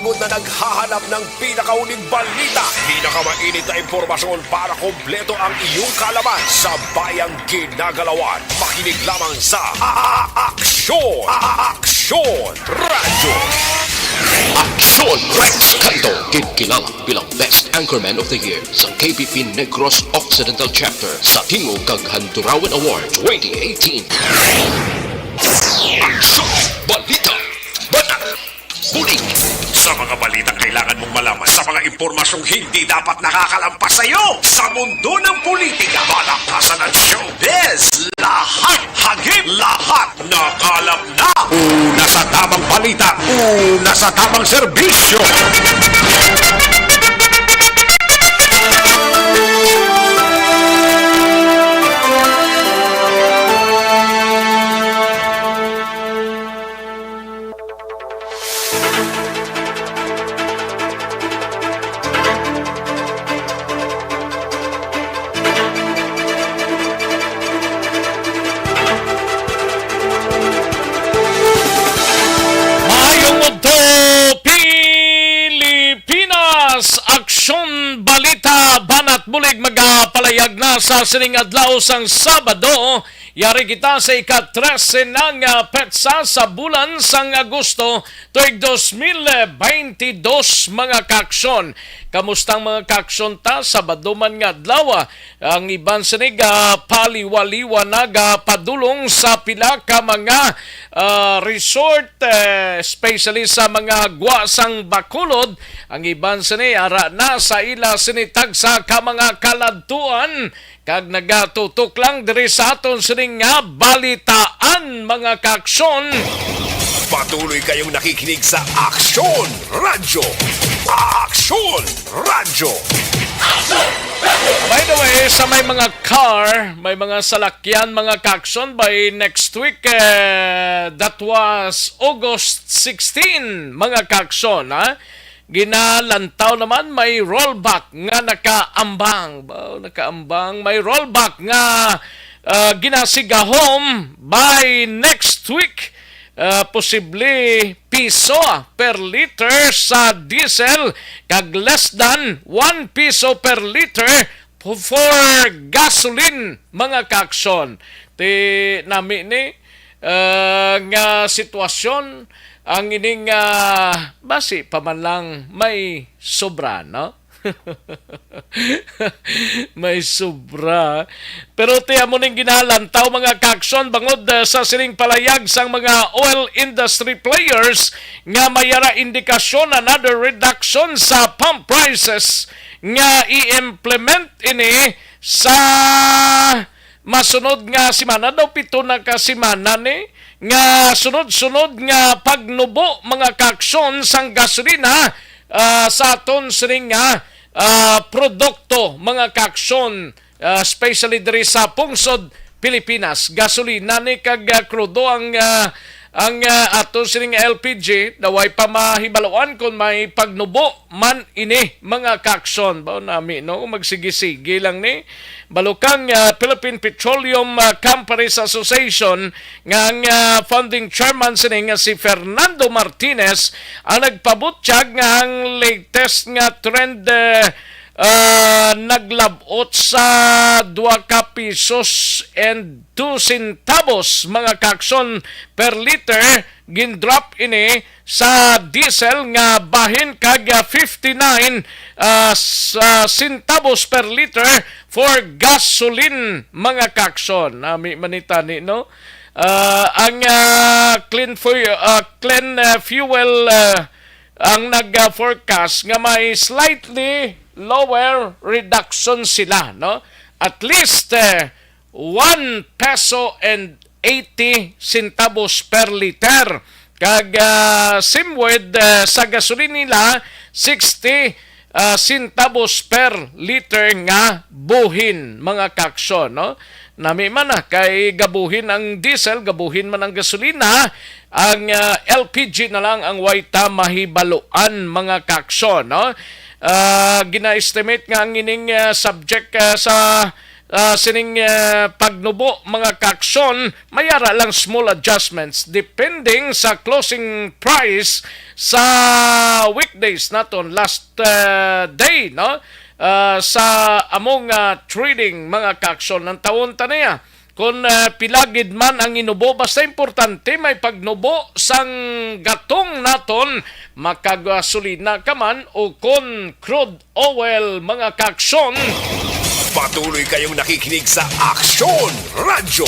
pagod na naghahanap ng pinakauling balita, pinakamainit na impormasyon para kompleto ang iyong kaalaman sa bayang ginagalawan. Makinig lamang sa Aksyon! Aksyon Radio! Aksyon! Rex Canto, kinilala bilang Best Anchorman of the Year sa KBP Negros Occidental Chapter sa Tingog kag Handurawan Award 2018. Aksyon! Balita! Banat! Huling! Sa mga balitang kailangan mong malaman, sa mga impormasyong hindi dapat nakakalampas sa iyo, sa mundo ng politika, palakasan at showbiz, lahat hagip, lahat nakalap na. Una sa tamang balita, una sa tamang serbisyo. Aksyon Balita Banat Bulig magapalayag na sa sining adlaw sang Sabado. Yari kita sa ika-13 ng petsa sa bulan sang Agosto tuig 2022 mga kaksyon. Kamustang mga kaksyon ta? Sabado man nga adlaw. Ang iban sinig paliwaliwa padulong sa pila ka mga resort, especially sa mga guwasang Bacolod. Ang iban sinig ara na sa ila sinitag sa ka mga kaladtuan kag nagatutok lang diri sa aton sining nga balitaan mga kaksyon. Patuloy kayong nakikinig sa Aksyon Radio. Aksyon Radio. By the way, sa may mga car, may mga salakyan, mga kaksyon, by next week, that was August 16, mga kaksyon, ha? Ginalantaw naman, may rollback nga nakaambang. May rollback nga ginasigahom by next week. Posible piso per liter sa diesel kag less than 1 piso per liter for gasoline mga kaksyon. Ti nami ni nga sitwasyon ang ining basi pa man lang may sobra, no? May sobra. Pero tiya mo ning ginalantaw mga kaksyon bangod sa sining palayag sang mga oil industry players nga mayara indikasyon another reduction sa pump prices nga i-implement ini sa masunod nga simana daw, 7 na ka simana ni nga sunod-sunod nga pagnubo mga kaksyon sang gasolina sa aton sining nga produkto mga kaksyon, especially diri sa pungsod Pilipinas. Gasolina ni kag krudo ang aton sining LPG daway pa mahibaluan kung may pagnubo man ini mga kaksyon. Bao nami no magsigi-sige lang ni balukang Philippine Petroleum Companies Association nga ang founding chairman sining si Fernando Martinez ang nagpabutyag nga ang latest nga trend naglabot sa 2 pesos and 2 centavos mga kakson per liter gindrop ini sa diesel nga bahin kag 59 centavos per liter for gasoline mga kakson. Nami manitani no ang clean fuel ang nag-forecast nga may slightly lower reduction sila, no? At least 1 peso and 80 centavos per liter. Kag same with sa gasolina nila 60 centavos per liter nga buhin mga kaksyon, no? Nami man kay gabuhin ang diesel, gabuhin man ang gasolina, ang LPG na lang ang wayta mahibaluan mga kaksyon, no? Gina-estimate nga ang ining subject sa sining pagnubo mga kaaksyon, mayara lang small adjustments depending sa closing price sa weekdays naton last day, no? Sa among trading mga kaaksyon ng taon taniya. Kung pilagid man ang inubo, basta importante may pagnubo sang gatong naton, makagasolina ka man o kon crude oil mga kaaksyon. Patuloy kayong nakikinig sa Aksyon Radyo.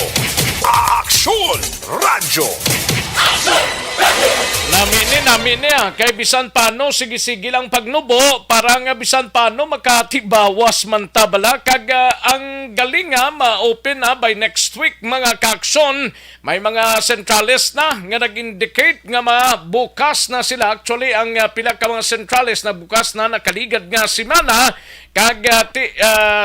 Aksyon Radyo. Namin niya. Kay bisan paano, sige-sige lang pagnubo, para nga bisan paano makatibawas man tabala. Kag ang galing nga, ma-open na by next week mga kaaksyon. May mga centrales na nga nag-indicate nga mabukas na sila. Actually, ang pila ka mga centrales na bukas na nakaligad nga simana. Kag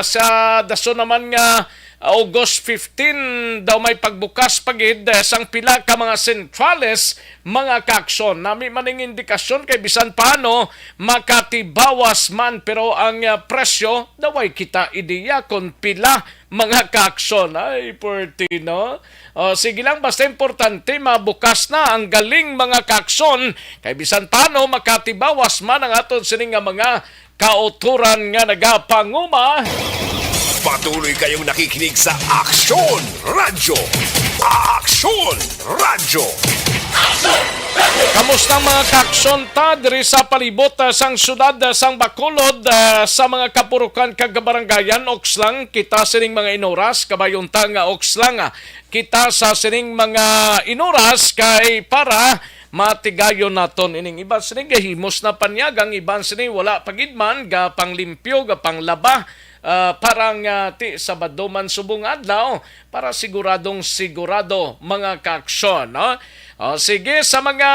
sa daso naman nga August 15 daw may pagbukas pagid sang pila ka mga centrales mga kaaksyon. Nami maning indikasyon kay bisan paano makatibawas man, pero ang presyo daw ay kita ideya kon pila mga kaaksyon. Ay, Portino. Sige lang, basta importante mabukas na ang galing mga kaaksyon kay bisan paano makatibawas man ang aton sining mga kauturan nga nagapanguma. Patuloy kayong nakikinig sa Aksyon Radyo. Aksyon Radyo. Kamusta mga kaaksyon ta diri sa palibot sang syudad sang Bacolod, sa mga kapurukan kag barangayan Okslang, kita sining mga inoras kabayon ta nga Okslang kita sa sining mga inoras kay para matigayon naton ining iban sining gahimos na panyagang, iban sining wala pagidman ga panglimpyo ga panglaba. Parang ti Sabado man subong adlaw para siguradong sigurado mga kaaksyon, no? Sige, sa mga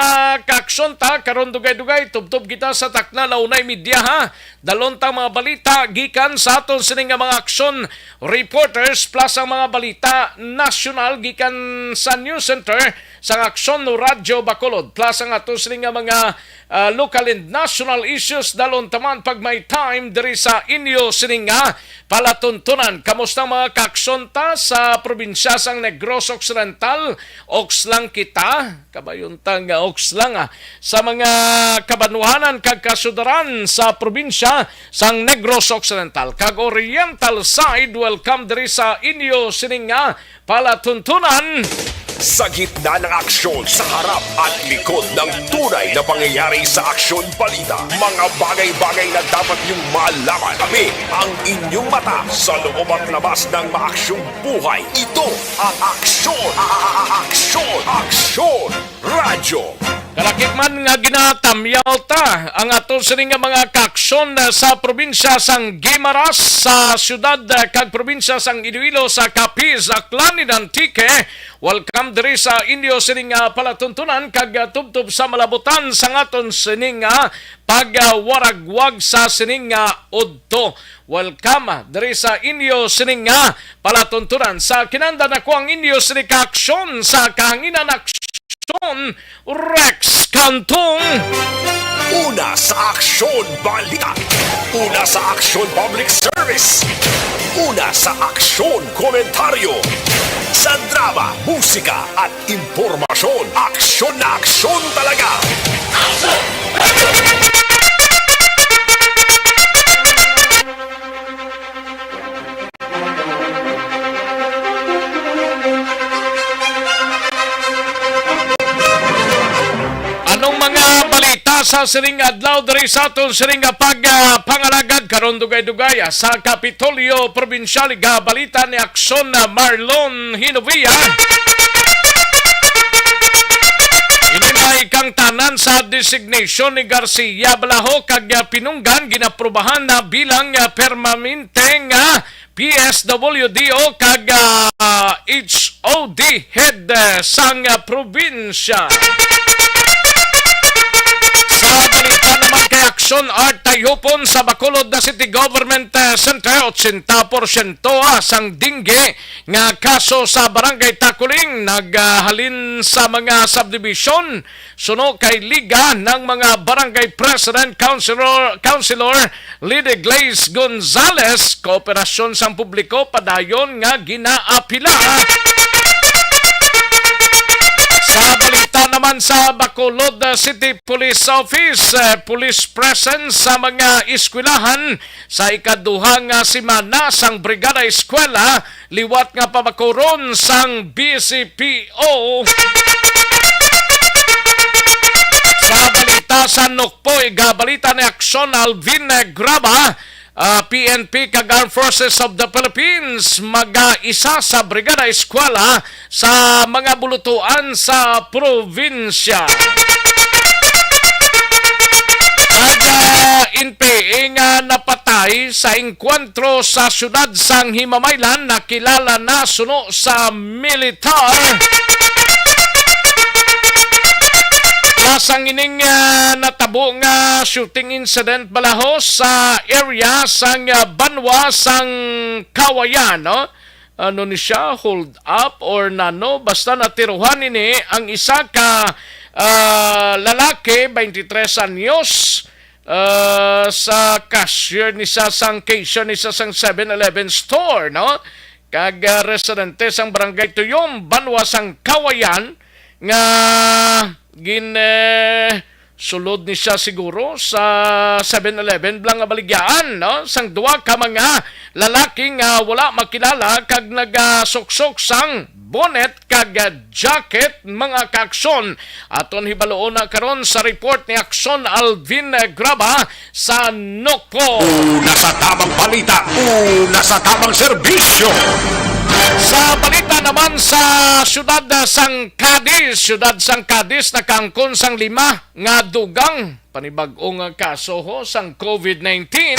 kaaksyon ta karon dugay-dugay tubtob kita sa takna launay media ha. Dalon ta mga balita gikan sa aton sining mga aksyon reporters plus ang mga balita nasyonal gikan sa News Center sa Aksyon Radyo Bacolod plus ang aton sining mga local and national issues dalon taman pag may time diri sa inyo sining palatuntunan. Kamusta mga kaaksyon ta sa probinsya sang Negros Occidental? Okslang kita kabayon nga Okslang sa mga kabanuhanan kag kasudaran sa probinsya sang Negros Occidental kag Oriental side. Welcome diri sa inyo sining palatuntunan. Sa gitna ng aksyon, sa harap at likod ng tunay na pangyayari sa Aksyon Balita, mga bagay-bagay na dapat niyong malaman. Kami ang inyong mata sa loob at labas ng maaksyong buhay. Ito ang Aksyon! Aksyon! Aksyon! Radyo! Kalakip man nga ginatamyaw ta ang aton sining mga kaaksyon sa probinsya sang Guimaras, sa syudad kag probinsya sang Iloilo, sa Capiz, Aklan, Antique. Welcome diri sa inyo sining palatuntunan kag tubtob sa malabutan sang aton sining pagwaragwag sa sining udto. Welcome diri sa inyo sining palatuntunan sa kinahanglan ako ang inyo sining kaaksyon sa kahanginan aksyon Rex Cantong. Una sa Aksyon Balita. Una sa Aksyon Public Service. Una sa Aksyon Komentaryo. Sa drama, musika at impormasyon. Aksyon na aksyon talaga. Anong mga balita sa siring adlaw diri sa aton siring pagpangalagad karon dugay-dugay sa Kapitolyo Probinsyal ga balita ni Aksyon Marlon Hinovia. Inimay kang tanan sa designation ni Garcia Balaho kag pinunggan ginaprubahan na bilang permanenteng PSWDO kag HOD head sang probinsya. Sa balita naman kay Action Art Tayupon sa Bacolod na City Government Center, 80% sang dingge nga kaso sa Barangay Takuling naghalin sa mga subdivision suno kay liga ng mga Barangay President Councilor Lide Glaze Gonzales. Kooperasyon sang publiko padayon nga ginaapila. Sa balita naman sa Bacolod City Police Office, police presence sa mga eskwelahan sa ikaduhang simana sang Brigada Eskwela, liwat nga pabakuron sang BCPO. Sa balita sa Nukpo, igabalita ni Aksyon Alvin Graba, PNP kag Armed Forces of the Philippines mag-isa sa Brigada Eskwela sa mga bulutuan sa probinsya. Nag-NPA nga napatay sa engkwentro sa syudad sang Himamaylan na kilala na suno sa militar. Lasang ining natabo nga shooting incident balahos sa area sang Banwa sang Kawayan, no? Ano ni siya, hold up or nano, basta natiruhan ini ang isa ka lalaki, 23 anyos, sa cashier ni sa sang cashier ni sa sang 7-Eleven store, no? Kag residente sang Barangay Tuyom, Banwa sang Kawayan, nga sulod ni siya siguro sa 7-Eleven blang nga baligyaan, no? Sang duwa ka mga lalaki nga wala makilala kag nagasuksok sang bonnet kag jacket mga kaaksyon. Aton hibaloon na karon sa report ni Aksyon Alvin Graba sa Nokpo. Una sa tamang balita, una sa tamang serbisyo. Sa balita naman sa syudad sang Cadiz nakangkon sang 5 nga dugang panibag-ong kaso ho sang COVID-19.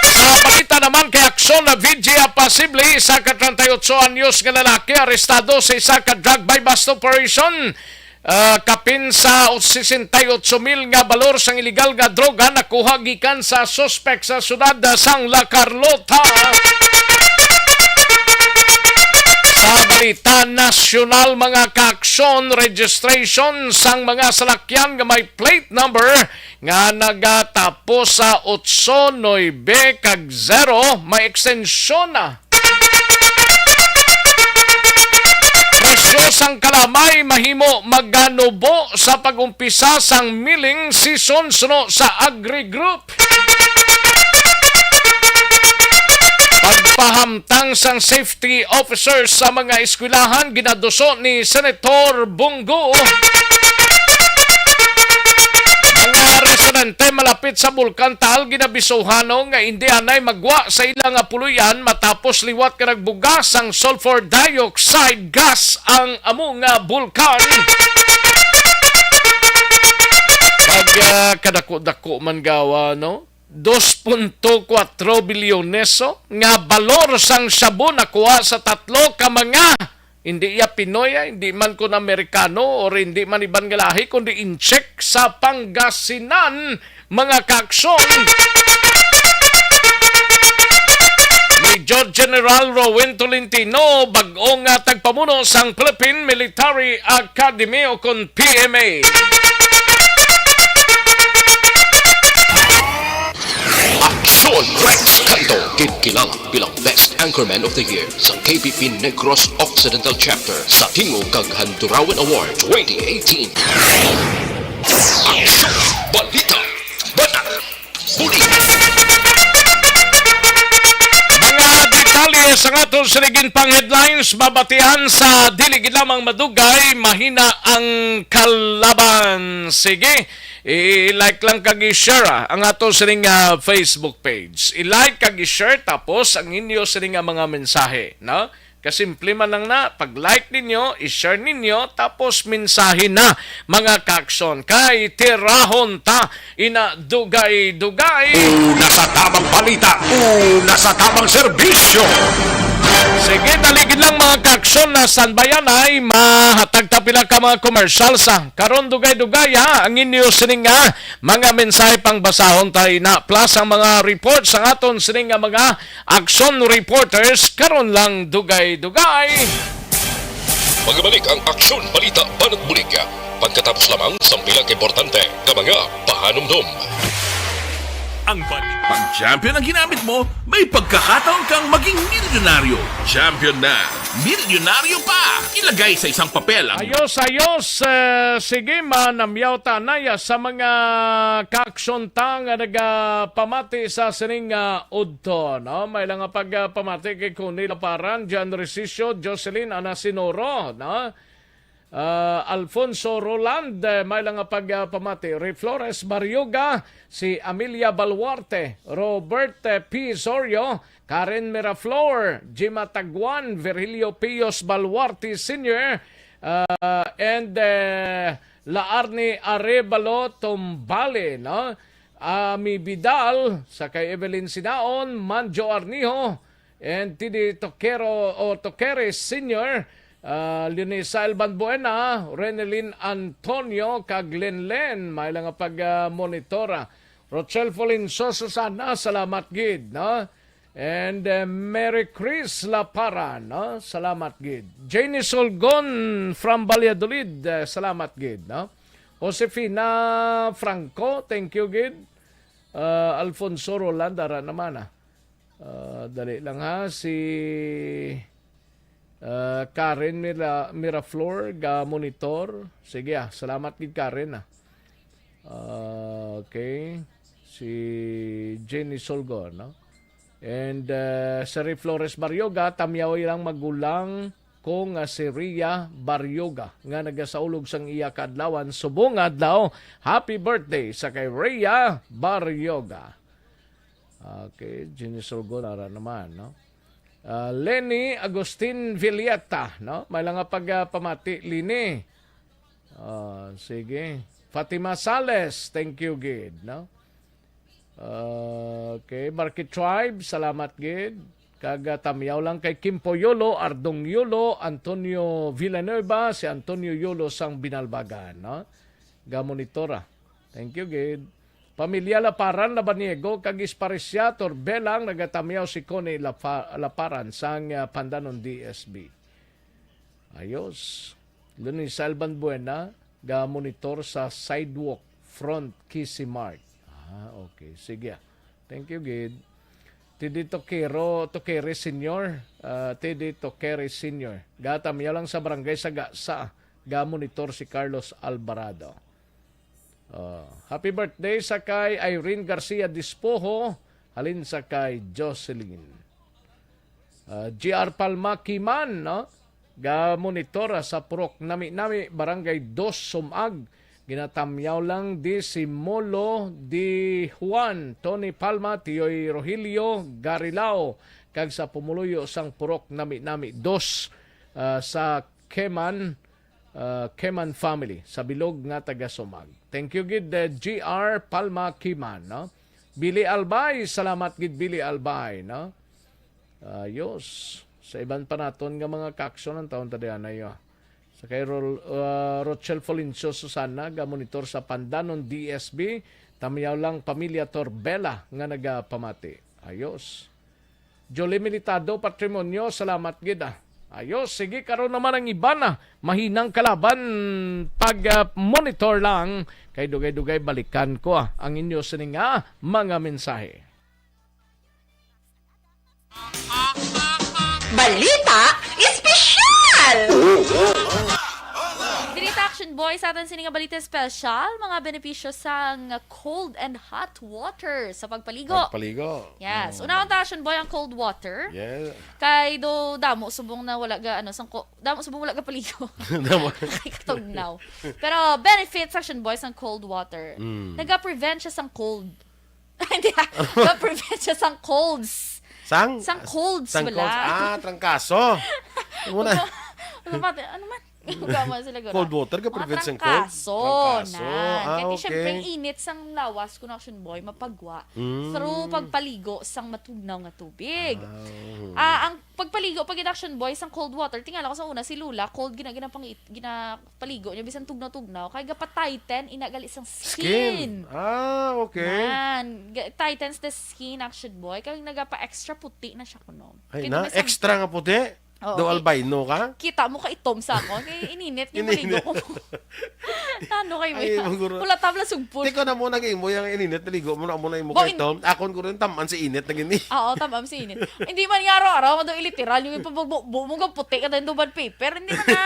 Sa balita naman kay Aksyon na Vidya Pasible, isa ka 38 anyos nga lalaki arestado sa isa ka drug buy bust operation. Kapin sa 68,000 nga balor sang illegal nga droga nakuha gikan sa suspect sa syudad sang La Carlota. Sa balita nasyonal mga kaaksyon, registration sang mga salakyan nga may plate number nga nagatapos sa 89 kag 0 may extensyon na. Presyo sang kalamay mahimo maganubo sa pagumpisa sang milling season suno sa Agri Group. Pagpahamtang sang safety officers sa mga eskwelahan ginaduso ni Senator Bungo. Mga residente malapit sa Bulkan Taal ginabisuhano nga hindi anay magwa sa ilang puluyan matapos liwat ka nagbugas ang sulfur dioxide gas ang among bulkan. Pag kadako-dako man gawa, no? 2.4 bilyoneso nga balor sang sabon nakuha sa 3 ka mga hindi iya Pinoy, hindi man kun Amerikano or hindi man ibang galahi kundi incheck sa Pangasinan mga kaaksyon. Major General Rowen Tolentino bag-o nga tagpamuno sang Philippine Military Academy o kon PMA. Aksyon Rex Canto kinkilala bilang Best Anchorman of the Year sa KBP Negros Occidental Chapter sa Tingog kag Handurawan Award 2018. Aksyon Balita Bata Huli. Mga detalye sa atong sinigin pang headlines babatihan sa dili gid lamang madugay mahina ang kalaban. Sige, i-like lang kag i-share ang atong sining Facebook page. I-like kag i-share tapos ang inyo sining mga mensahe, no? Kasimple man lang na, pag-like ninyo, i-share ninyo, tapos mensahe na mga kaaksyon. Kay tirahon ta, ina dugay-dugay. Una sa tamang balita, una sa tamang serbisyo. Sige, taligid lang mga kaksyon na sanbayan ay mahatag tapila ka mga commercial sa karon dugay-dugay ha ang inyo sining nga mga mensahe pang basahon tayo na plus ang mga reports ang aton sining nga mga action reporters karon lang dugay-dugay. Magbalik ang aksyon balita banat bulig. Pagkatapos lamang sa pilang importante ng mga pahanumdum. Ang pag champion ang ginamit mo, may pagkakataon kang maging milyonaryo. Champion na, milyonaryo pa! Ilagay sa isang papel ang Ayos. Sige, manamyaw tanaya sa mga kaksyonta nga nagpamati sa sining udto. No? May lang nga pagpamati kay Kuni Laparan, John Resicio, Jocelyn Anasinoro, no? Alfonso Roland, may lang nga pagpamati. Ray Flores Baryoga, si Amelia Baluarte, Robert P. Sorio, Karen Miraflor, Jima Taguan, Virgilio Pios Baluarte Sr., and Laarni Arevalo Tombale, no? Ami Vidal, sa kay Evelyn Sinaon, Manjo Arnijo, and Tidi Toquero o Toqueres Sr., Leonisa Albanbuena, Renelin Antonio, Kaglenlen, may lang pag-monitora. Rochelle Folinso Susana, salamat gid, no? And Mary Chris Lapara, no? Salamat gid. Janie Solgon from Valladolid, salamat gid, no? Josefina Franco, thank you gid. Alfonso Roland, ara naman dali lang ha, si Karen Miraflor ga monitor. Sige salamat gid Karen okay. Si Jenny Solgo, no? And Sari Flores Baryoga, tamyaw ilang magulang kung si Ria Baryoga nga nagasaulog sang iya kadlawan subong adlaw. Happy birthday sa kay Ria Baryoga. Okay, Jenny Solgo nara naman, no? Lenny Agustin Villeta, no? May lang nga pagpamati Lini. Sige. Fatima Sales, thank you gid, no? Okay, Market Tribe, salamat gid. Kagatamyaw lang kay Kimpo Yolo, Ardong Yolo, Antonio Villanueva, si Antonio Yolo sang Binalbagan, no? Gamonitora. Thank you gid. Pamilya Laparan Labaniego, kagis paresya Torbelang, nagatamyaw si Connie Laparan sang Pandanon DSB. Ayos. Lunis Alban Buena, ga monitor sa sidewalk front Kisimark. Okay. Sige. Thank you, Gid. Tidi Tokere Senior. Tidi Tokere Senior. Gatamyaw lang sa barangay sa Gasa. Ga monitor si Carlos Alvarado. Happy birthday sa kay Irene Garcia Dispoho, halin sa kay Jocelyn. GR Palma Kiman, no? Ga monitora sa Purok Nami Barangay 2 Sumag. Ginatamyaw lang di si Molo di Juan, Tony Palma, Tioy Rogelio Garilao, kag sa pumuluyo sang Purok Nami 2 sa Keman family sa bilog nga taga Sumag. Thank you gid GR Palma Kiman, no? Billy Albay, salamat gid Billy Albay, no? Ayos. Sa iban pa naton nga mga kaksyon ng taon tadiyan ayo. Sa kay Rochelle Folincio Susana, ga monitor sa Pandanon DSB, tamyaw lang pamilya Torbela nga nagapamati. Ayos. Jolie Militado Patrimonio, salamat gid Ayos, sige, karon naman ang iba na mahinang kalaban pag-monitor lang kay dugay-dugay balikan ko ang inyo sining mga mensahe. Balita Espesyal! Dirita Action Boy sa atin sining nga balita special, mga benepisyo sa cold and hot water sa pagpaligo. Yes. Una ang Action Boy ang cold water. Yeah. Kay do damo subong na wala ga damo subong wala ga paligo. Kay katugnaw. Pero benefits Action Boy sang cold water. Naga-prevent siya sang cold. Hindi. Naga-prevent siya sang colds. Sang colds wala. Trangkaso. Muna. Ano man? Gama sila gano'n. Cold water ka prevent sang cold? Trangkaso. Kaya okay. siyempre, init sang lawas kung Action Boy, mapagwa. Through pagpaligo sang matugnaw nga tubig. Ang pagpaligo pag action boy sang cold water, tingala ko sa una si Lula, cold ginapaligo niya bisan tugnaw-tugnaw kay gapa-tighten inagali sang skin. Ah, okay. Man, tightens the skin action boy kay nagapa-extra puti na siya kuno. Ay Kaya na, may extra nga puti. Oo, Do albino ka? kita mo ka itom sa ako. Kaya ininit yung maligo ko. Ano kayo mo Ay, yan? maguro. Wala tabla sugpon. Hindi ko na muna naging mo yung ininit, naligo mo na muna yung Bo, mukha ito. Akon ko rin taman si init na gini. Oo, tamam si init. Hindi man nga araw-araw, mado iliteral, yung ipabugbo mo ka puti ka din duban paper. Hindi man na.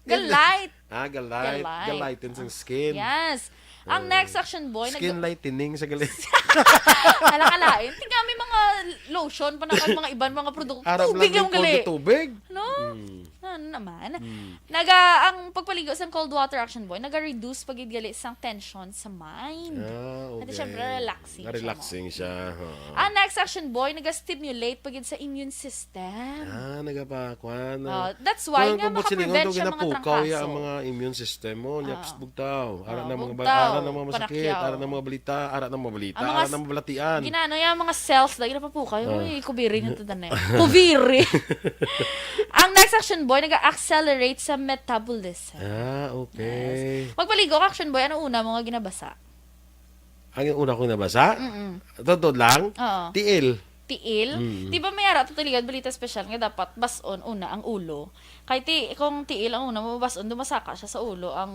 Galite. Galite. Galite. Galiten sa skin. Yes. Ang next action boy, Skin lightening sa galit. alakalain. Tingnan may mga lotion, panakal mga iban, mga produkto. Arab Tubig lang yung yung gali. cold tubig. No? Hmm. Ano naman? Ang pagpaligo sa cold water action boy, naga-reduce pagidgali sang tension sa mind. Ah, okay. At syempre, relaxing siya, Relaxing siya. Oo. Ang next action boy, naga-stimulate pagid sa immune system. Nagapakwan. That's why nga makaprevent siya mga ginapukaw trangkaso. ang mga immune system mo. Nyaps bugtaw. Ara na mga bugtaw, ara na mga masakit, panakyaw. ara na mga balita, ara na mga balita, Ang mga ara na mga balatian. Ginano yung mga cells na ginapapukay. Uy, kubiri nito na kubiri. Ang next action boy, nag-accelerate sa metabolism. Okay. Magpaligo ka, action boy, ano una mga ginabasa? Ang una kong nabasa? Totoo lang? Oo. Tiil. Tiil. Di ba may ara tutuligad balita special nga dapat bason una ang ulo. Kay kung tiil ang una mo bason dumasaka siya sa ulo ang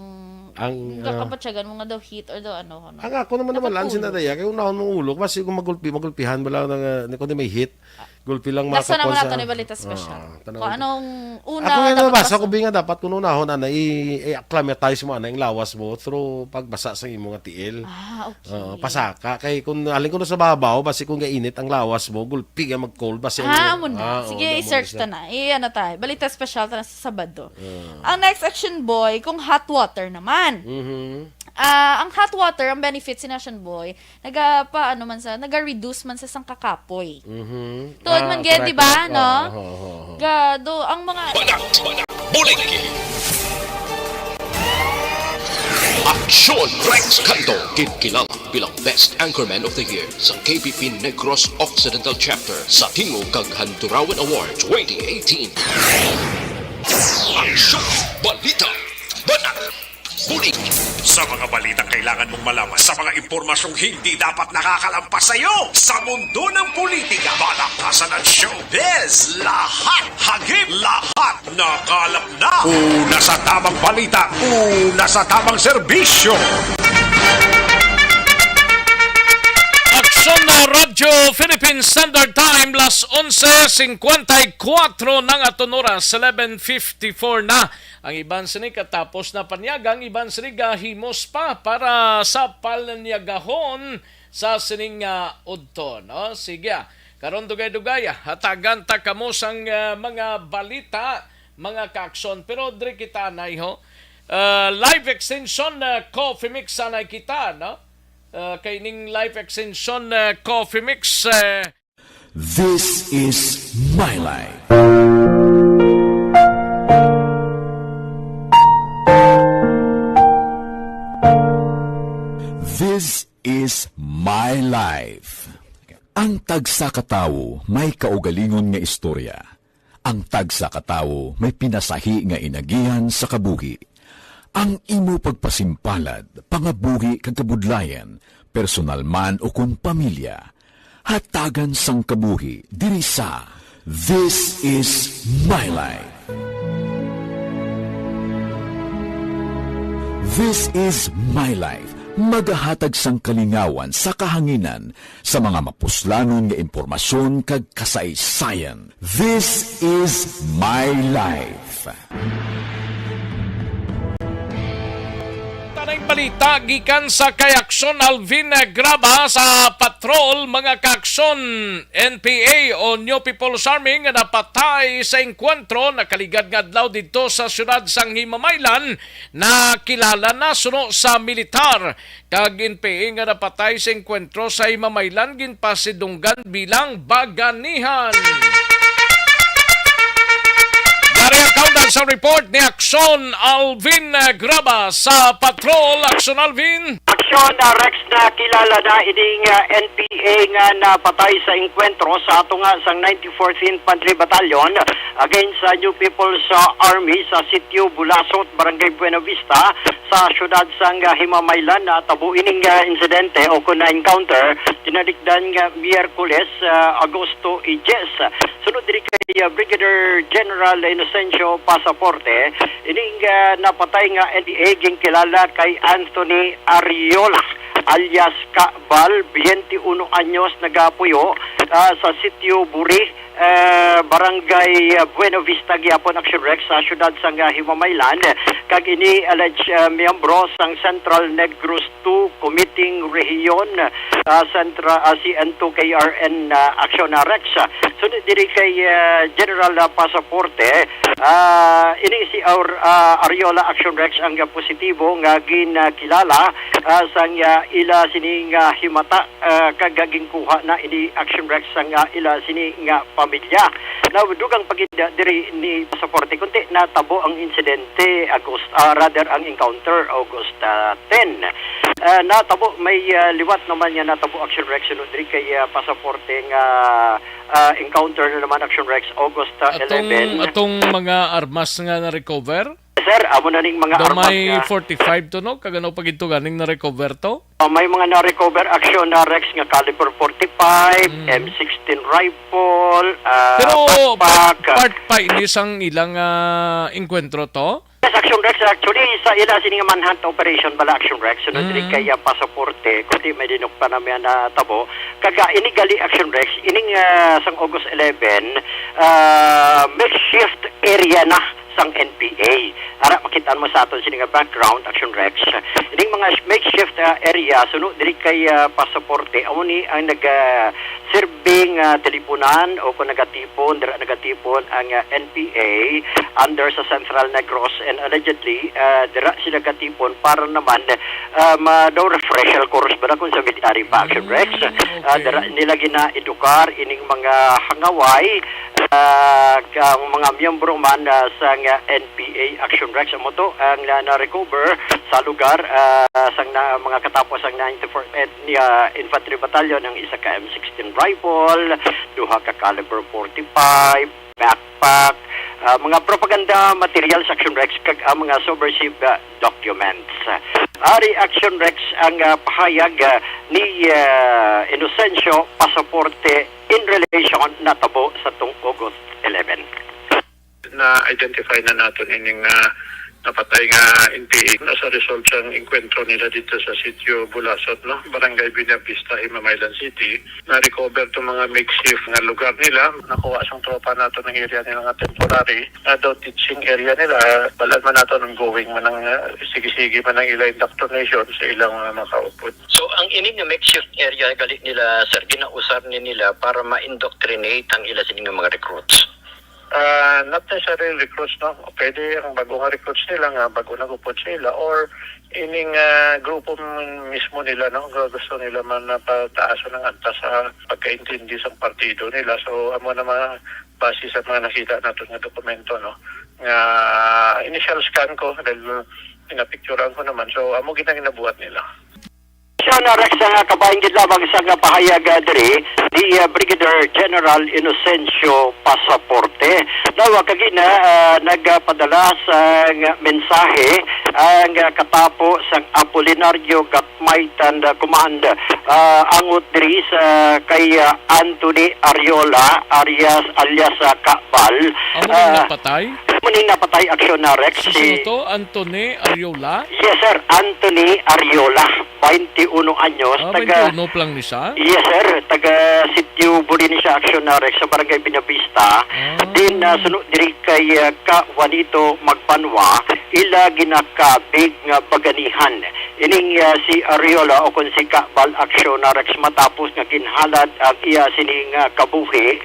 kakapatsyagan mo nga daw heat or daw ano. Ang ako naman Dapat naman ulo. sinadaya kaya unahon ng ulo kasi kung magulpihan bala ng kung may hit. Gulpi lang Nasa naman makapon nato ni balita special. tanaw- Kung anong una Ako nga dapat nabasa ko bason. binga dapat kung unahon i-acclimatize mo yung lawas mo through pagbasa sa imong nga tiil. Okay. Pasaka kay kung alin ko na sa babaw basi kung gainit ang lawas mo gulpi nga mag-cold basi Amo na. Sige, oo, i-search damo ta na. Ano tayo. Balita special ta na sa Sabado. Ang next action boy, kung hot water naman. Ang hot water, ang benefits ni Action Boy, naga-reduce man sa sangkakapoy. Tuod man gaya, di ba, no? Gado, ang mga... Bulig! Aksyon Rex Canto, kilala bilang Best Anchorman of the Year sa KPP Negros Occidental Chapter sa Tingog kag Handurawan Award 2018. Aksyon, balita, banat, bulig! Sa mga balitang kailangan mong malaman, sa mga impormasyong hindi dapat nakakalampas sa iyo, sa mundo ng politika, balakasan at showbiz, lahat, hagip, lahat, nakalap na. Una sa tamang balita, una sa tamang serbisyo. Aksyon na Radyo Philippine Standard Time, las 11:54 ng aton oras, 11:54 na. Ang iban sini katapos na panyagang, iban sini himos pa para sa palanyagahon sa sining udto. No? Sige, karon dugay-dugay, hatagan ta kamo sang mga balita, mga kaakson. Pero diri kita na live extension coffee mix sanay kita, no? Kay ning live extension coffee mix. This is my life. This is my life. Ang tagsa katawo may kaugalingon nga istorya. Ang tagsa katawo may pinasahi nga inagihan sa kabuhi. Ang imo pagpasimpalad, pangabuhi kag kabudlayan, personal man o kung pamilya, hatagan sang kabuhi diri sa This is my life. This is my life. Magahatag sang kalingawan sa kahanginan sa mga mapuslanon nga impormasyon kag kasaysayan. This is my life. Tanay balita gikan sa kay Aksyon Alvin Graba sa patrol mga kaakson NPA o New People's Army nga napatay sa engkwentro na kaligad nga adlaw dito sa syudad sang Himamaylan na kilala na suno sa militar. Kag NPA nga napatay sa engkwentro sa Himamaylan ginpasidunggan bilang baganihan. Dari ang countdown sa report ni Aksyon Alvin Graba sa patrol. Aksyon Alvin. Aksyon Rex na kilala na ining NPA nga napatay sa enkwentro sa ato nga sang 94th Infantry Battalion against sa New People's Army sa sitio Bulasot, Barangay Buena Vista sa syudad sang Himamaylan na tabo ining insidente o kuna encounter tinalikdan nga Miyerkules Agosto 10. Sunod diri kay Brigadier General Inocencio Pasaporte ining napatay nga NPA ging kilala kay Anthony Ariola alias Kabal, 21 anyos, nagapuyo sa sitio Buri, Barangay Buena Vista, Gyapon, Action Rex sa syudad sang Himamaylan. Kag ini alleged miyembro sang Central Negros 2 Committing Region CN2 KRN Action Rex. Sunod diri kay General Pasaporte, ini si Ariola Action Rex ang positibo nga ginakilala sang ila sining himata kagaging kuha na ini Action Rex sang ila sining pamilya. Now, dugang pagida diri ni Pasaporte kunti natabo ang insidente rather ang encounter August 10. Natabo may liwat naman niya natabo Action Rex sunod diri kay Pasaporte nga encounter na naman Action Rex August 11. Atong mga armas nga na-recover? Sir, amo na ning mga armas may 45 to no? Kagano pag ito ganing na-recover to? May mga na-recover Action Rex nga caliber 45, M16 rifle, Pero backpack. part pa ini sang ilang enkwentro to? Yes, Action Rex actually sa ila sining manhunt operation bala Action Rex sunod diri kay Pasaporte kundi may dinok pa namin na tabo kaga ini gali Action Rex ining sang August 11 makeshift area na sang NPA. Ara makitaan mo sa aton sining background Action Rex. Ining mga makeshift area sunod diri kay Pasaporte amo ni ang serving teleponan o kung nagatipon ang NPA under sa Central Negros and allegedly dira sila gatipon para naman daw refresher course ba kung sa military pa Action Rex. Dira nila gina-edukar ining mga hangaway ang mga miyembro man sa NPA Action Rex mo to ang na-recover sa lugar sang mga katapos ang 94th Infantry Battalion ang isa ka M16 rifle, duha ka caliber 45, backpack, mga propaganda materials Action Rex kag mga subversive documents. Ari Action Rex ang pahayag ni Inocencio Pasaporte in relation na tabo sa tung August 11. Na-identify na natin ining napatay nga NPA as a result ng enkwentro nila dito sa sitio Bulasot, no? Barangay Buena Vista, Himamaylan City. Na-recover itong mga makeshift nga lugar nila. Nakuha sang tropa nato ng area nila nga temporary. Daw teaching area nila. Balan man nato ng going man ng sige-sige man ng ilang indoctrination sa ilang makaupod. So ang ining nga makeshift area gali nila sir ginausab ni nila para ma-indoctrinate ang ila sining mga recruits. Not necessarily recruits, no? Pwede ang bago nga recruits nila nga, bago nagupod sila, or ining grupo mismo nila, no? Gusto nila man na pataaso ng antas sa pagkaintindi sa partido nila. So, amo naman base sa mga nakita natin nga dokumento, no? Nga initial scan ko, dahil pinapicturean ko naman. So, amo ginabuhat nila. Action Rex nga kabahin gid lamang sa nga pahayag diri ni Brigadier General Inocencio Pasaporte. Dawa kagina nagpadala sa mensahe ang katapo sang Apolinario Gatmaitan Command angot diri sa kay Anthony Ariola alias Kabal. Ang napatay? Muning napatay Action Rex si Anthony Ariola? Yes sir, Anthony Ariola, 21 anyos. 21 lang ni siya? Yes sir, taga sitio Buri ni siya Action Rex sa Barangay Buena Vista. Din sunod diri kay ka Juanito Magpanwa ila ginakabig nga paganihan. Ining si Ariola o kun si Kabal Action Rex matapos nga ginhalad ang iya sining kabuhi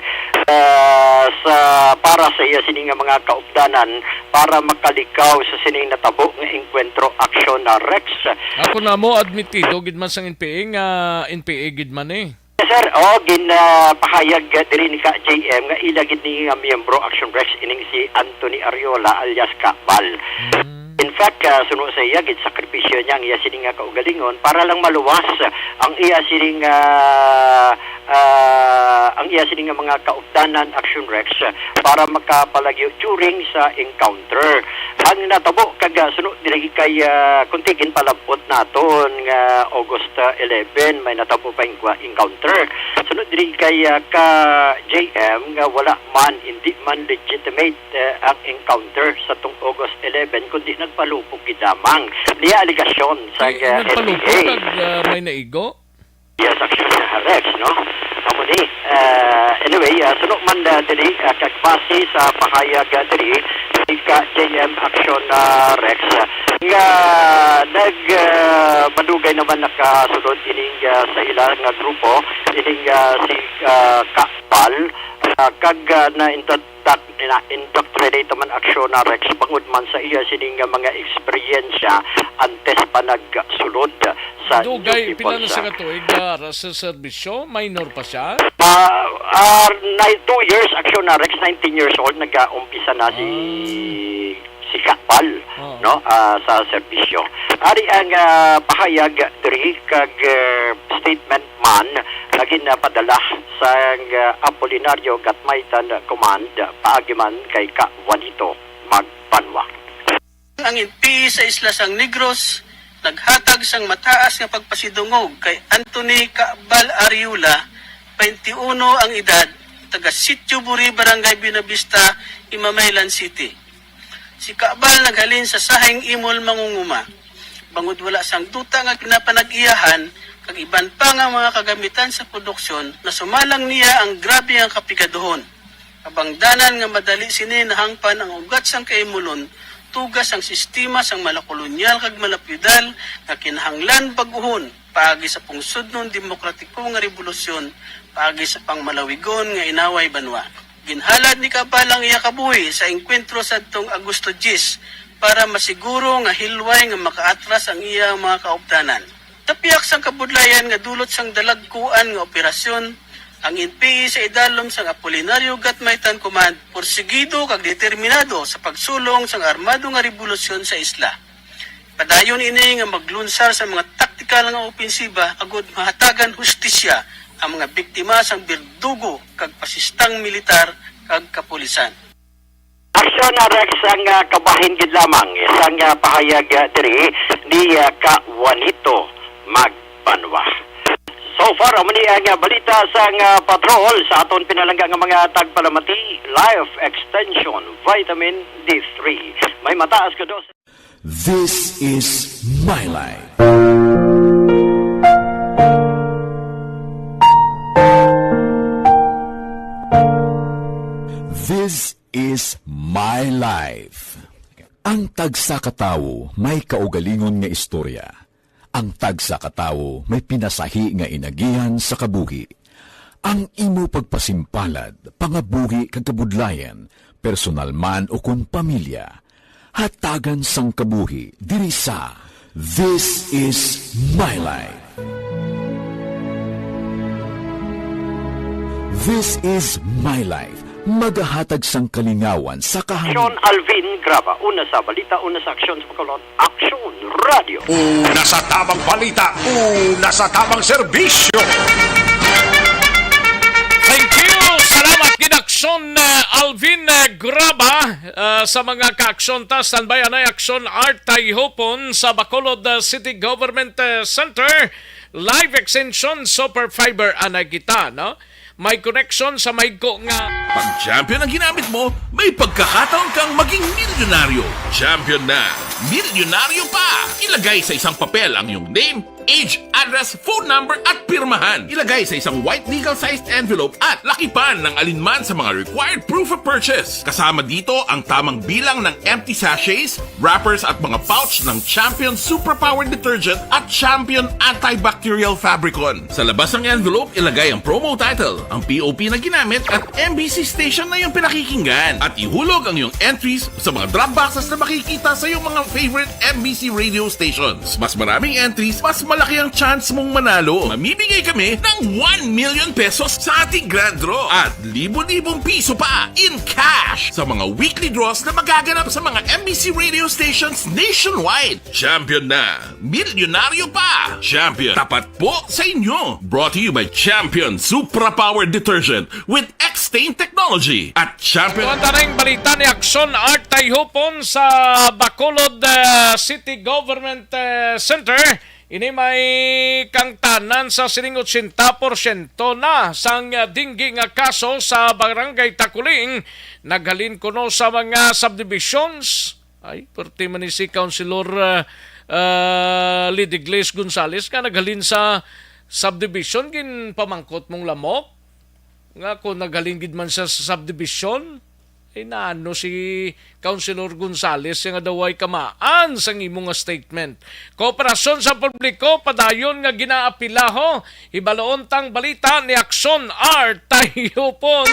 sa para sa iya sining mga kaupdanan para makalikaw sa sining natabo nga enkwentro Action Rex. Ako na mo admitido gid man sang NPA nga NPA gid man eh. Yes, sir, pahayag diri ni ka JM nga ila gid ni nga miyembro Action Rex ining si Anthony Ariola alias Kabal. In fact, suno sa iya, sakripisyo niya ang iya sining kaugalingon para lang maluwas ang iya sining mga kaupdanan action Rex para makapalagyo during sa encounter. Ang natabo kag suno diri kay kuntigin palabot naton nga August 11 may natabo pa encounter. Sunod diri kay ka JM nga wala man hindi man legitimate ang encounter sa tung August 11 kundi nagpalupog gidamang niya aligasyon sa nagpalupog may naigo. Yes, action Rex, no? Amuni, anyway, sunod man diri kagbase sa pahayag diri ka JM Action Rex nga madugay naman nakasunod ining sa ilang grupo ining si Kapal kag indoctrinate man Action Rex bangod man sa iya sining mga eksperyensya antes pa nagsulod sa dugay pila na sa katuig sa serbisyo, minor pa siya. 2 years Action Rex, 19 years old nag-umpisa na si Kapal no sa serbisyo. Ari ang pahayag diri kag statement man lagi na padala sa Apolinario Gatmaytan Command paagiman kay Ka Juanito Magbanwa. Ang NPA sa Isla Sang Negros naghatag sang mataas nga pagpasidungog kay Anthony Cabal Ariula, 21 ang edad, taga Sitio Buri, Barangay Binavista, Imamaylan City. Si Cabal naghalin sa sahing Imol Mangunguma. Bangod wala sang duta nga kinapanag-iyahan kag iban pa nga mga kagamitan sa produksyon na sumalang niya ang grabe ang kapigaduhon. Kabangdanan nga madali sini nahangpan ang ugat sang kaimulon tugas ang sistema sang malakolonyal kag malapyudal nga kinahanglan baguhon paagi sa pungsudnon demokratiko nga revolusyon paagi sa pangmalawigon nga inaway banwa. Ginhalad ni Cabal ang iya kabuhi sa engkwentro sadtong Agosto 10 para masiguro nga hilway nga makaatras ang iya mga kaupdanan. Tapiak sang kabudlayan nga dulot sang dalagkuan nga operasyon ang NPA sa idalom sang Apolinario Gatmaytan Command porsigido kag determinado sa pagsulong sang armado nga revolusyon sa isla. Padayon ini nga maglunsar sa mga taktikal nga opensiba agud mahatagan hustisya ang mga biktima sang birdugo kag pasistang militar kag kapulisan. Action Rex ang kabahin gid lamang isang pahayag diri ni Ka Juanito Magbanwa. So far, amuni ang balita sa patrol sa aton pinalangga nga mga tagpalamati, Life Extension, Vitamin D3. May mataas ka dos. This is My Life. This is My Life. Ang tagsa katawo may kaugalingon nga istorya. Ang tagsa katawo may pinasahi nga inagihan sa kabuhi. Ang imo pagpasimpalad, pangabuhi kag kabudlayan, personal man o kun pamilya, hatagan sang kabuhi diri sa This is My Life. This is My Life. Magahatag sang kalingawan sa Action Alvin Graba, una sa balita, una sa aksyon sa pagkalot, Action Radio. Una sa tamang balita, una sa tamang serbisyo. Thank you! Salamat Ginaksyon Alvin Graba sa mga ka-aksyon ta. Standby anay aksyon Art Taihopon sa Bacolod City Government Center. Live extension Super Fiber anay kita, no? May connection sa Maygo nga. Pag champion ang ginamit mo, may pagkakataon kang maging milyonaryo. Champion na, milyonaryo pa! Ilagay sa isang papel ang iyong name, age, address, phone number at pirmahan. Ilagay sa isang white legal-sized envelope at lakipan ng alinman sa mga required proof of purchase. Kasama dito ang tamang bilang ng empty sachets, wrappers at mga pouch ng Champion Superpower Detergent at Champion Antibacterial Fabricon. Sa labas ng envelope, ilagay ang promo title, ang POP na ginamit at MBC station na yung pinakikinggan. At ihulog ang iyong entries sa mga drop boxes na makikita sa iyong mga favorite MBC radio stations. Mas maraming entries, mas malaki ang chance mong manalo. Mamimigay kami ng 1 million pesos sa ating grand draw at libo-libong piso pa in cash sa mga weekly draws na magaganap sa mga MBC radio stations nationwide. Champion na, milyonaryo pa. Champion, tapat po sa inyo. Brought to you by Champion Supra Power Detergent with X-Stain Technology at Champion. Ito ang balita ni Action Art Tayhupon sa Bacolod City Government Center. Ini may kangtanan sa sining 80% na sang dinggi nga kaso sa Barangay Takuling. Naghalin kuno sa mga subdivisions. Ay, perti man ni si Councilor Lidigles Gonzales ka naghalin sa subdivision gin pamangkot mong lamok. Nga kung naghalin gid man sa subdivision, naano si Councilor Gonzales nga daw ay kamaan sa imong statement. Kooperasyon sa publiko padayon nga ginaapilaho. Ibaloon tang balita ni Action Art Tayhupon.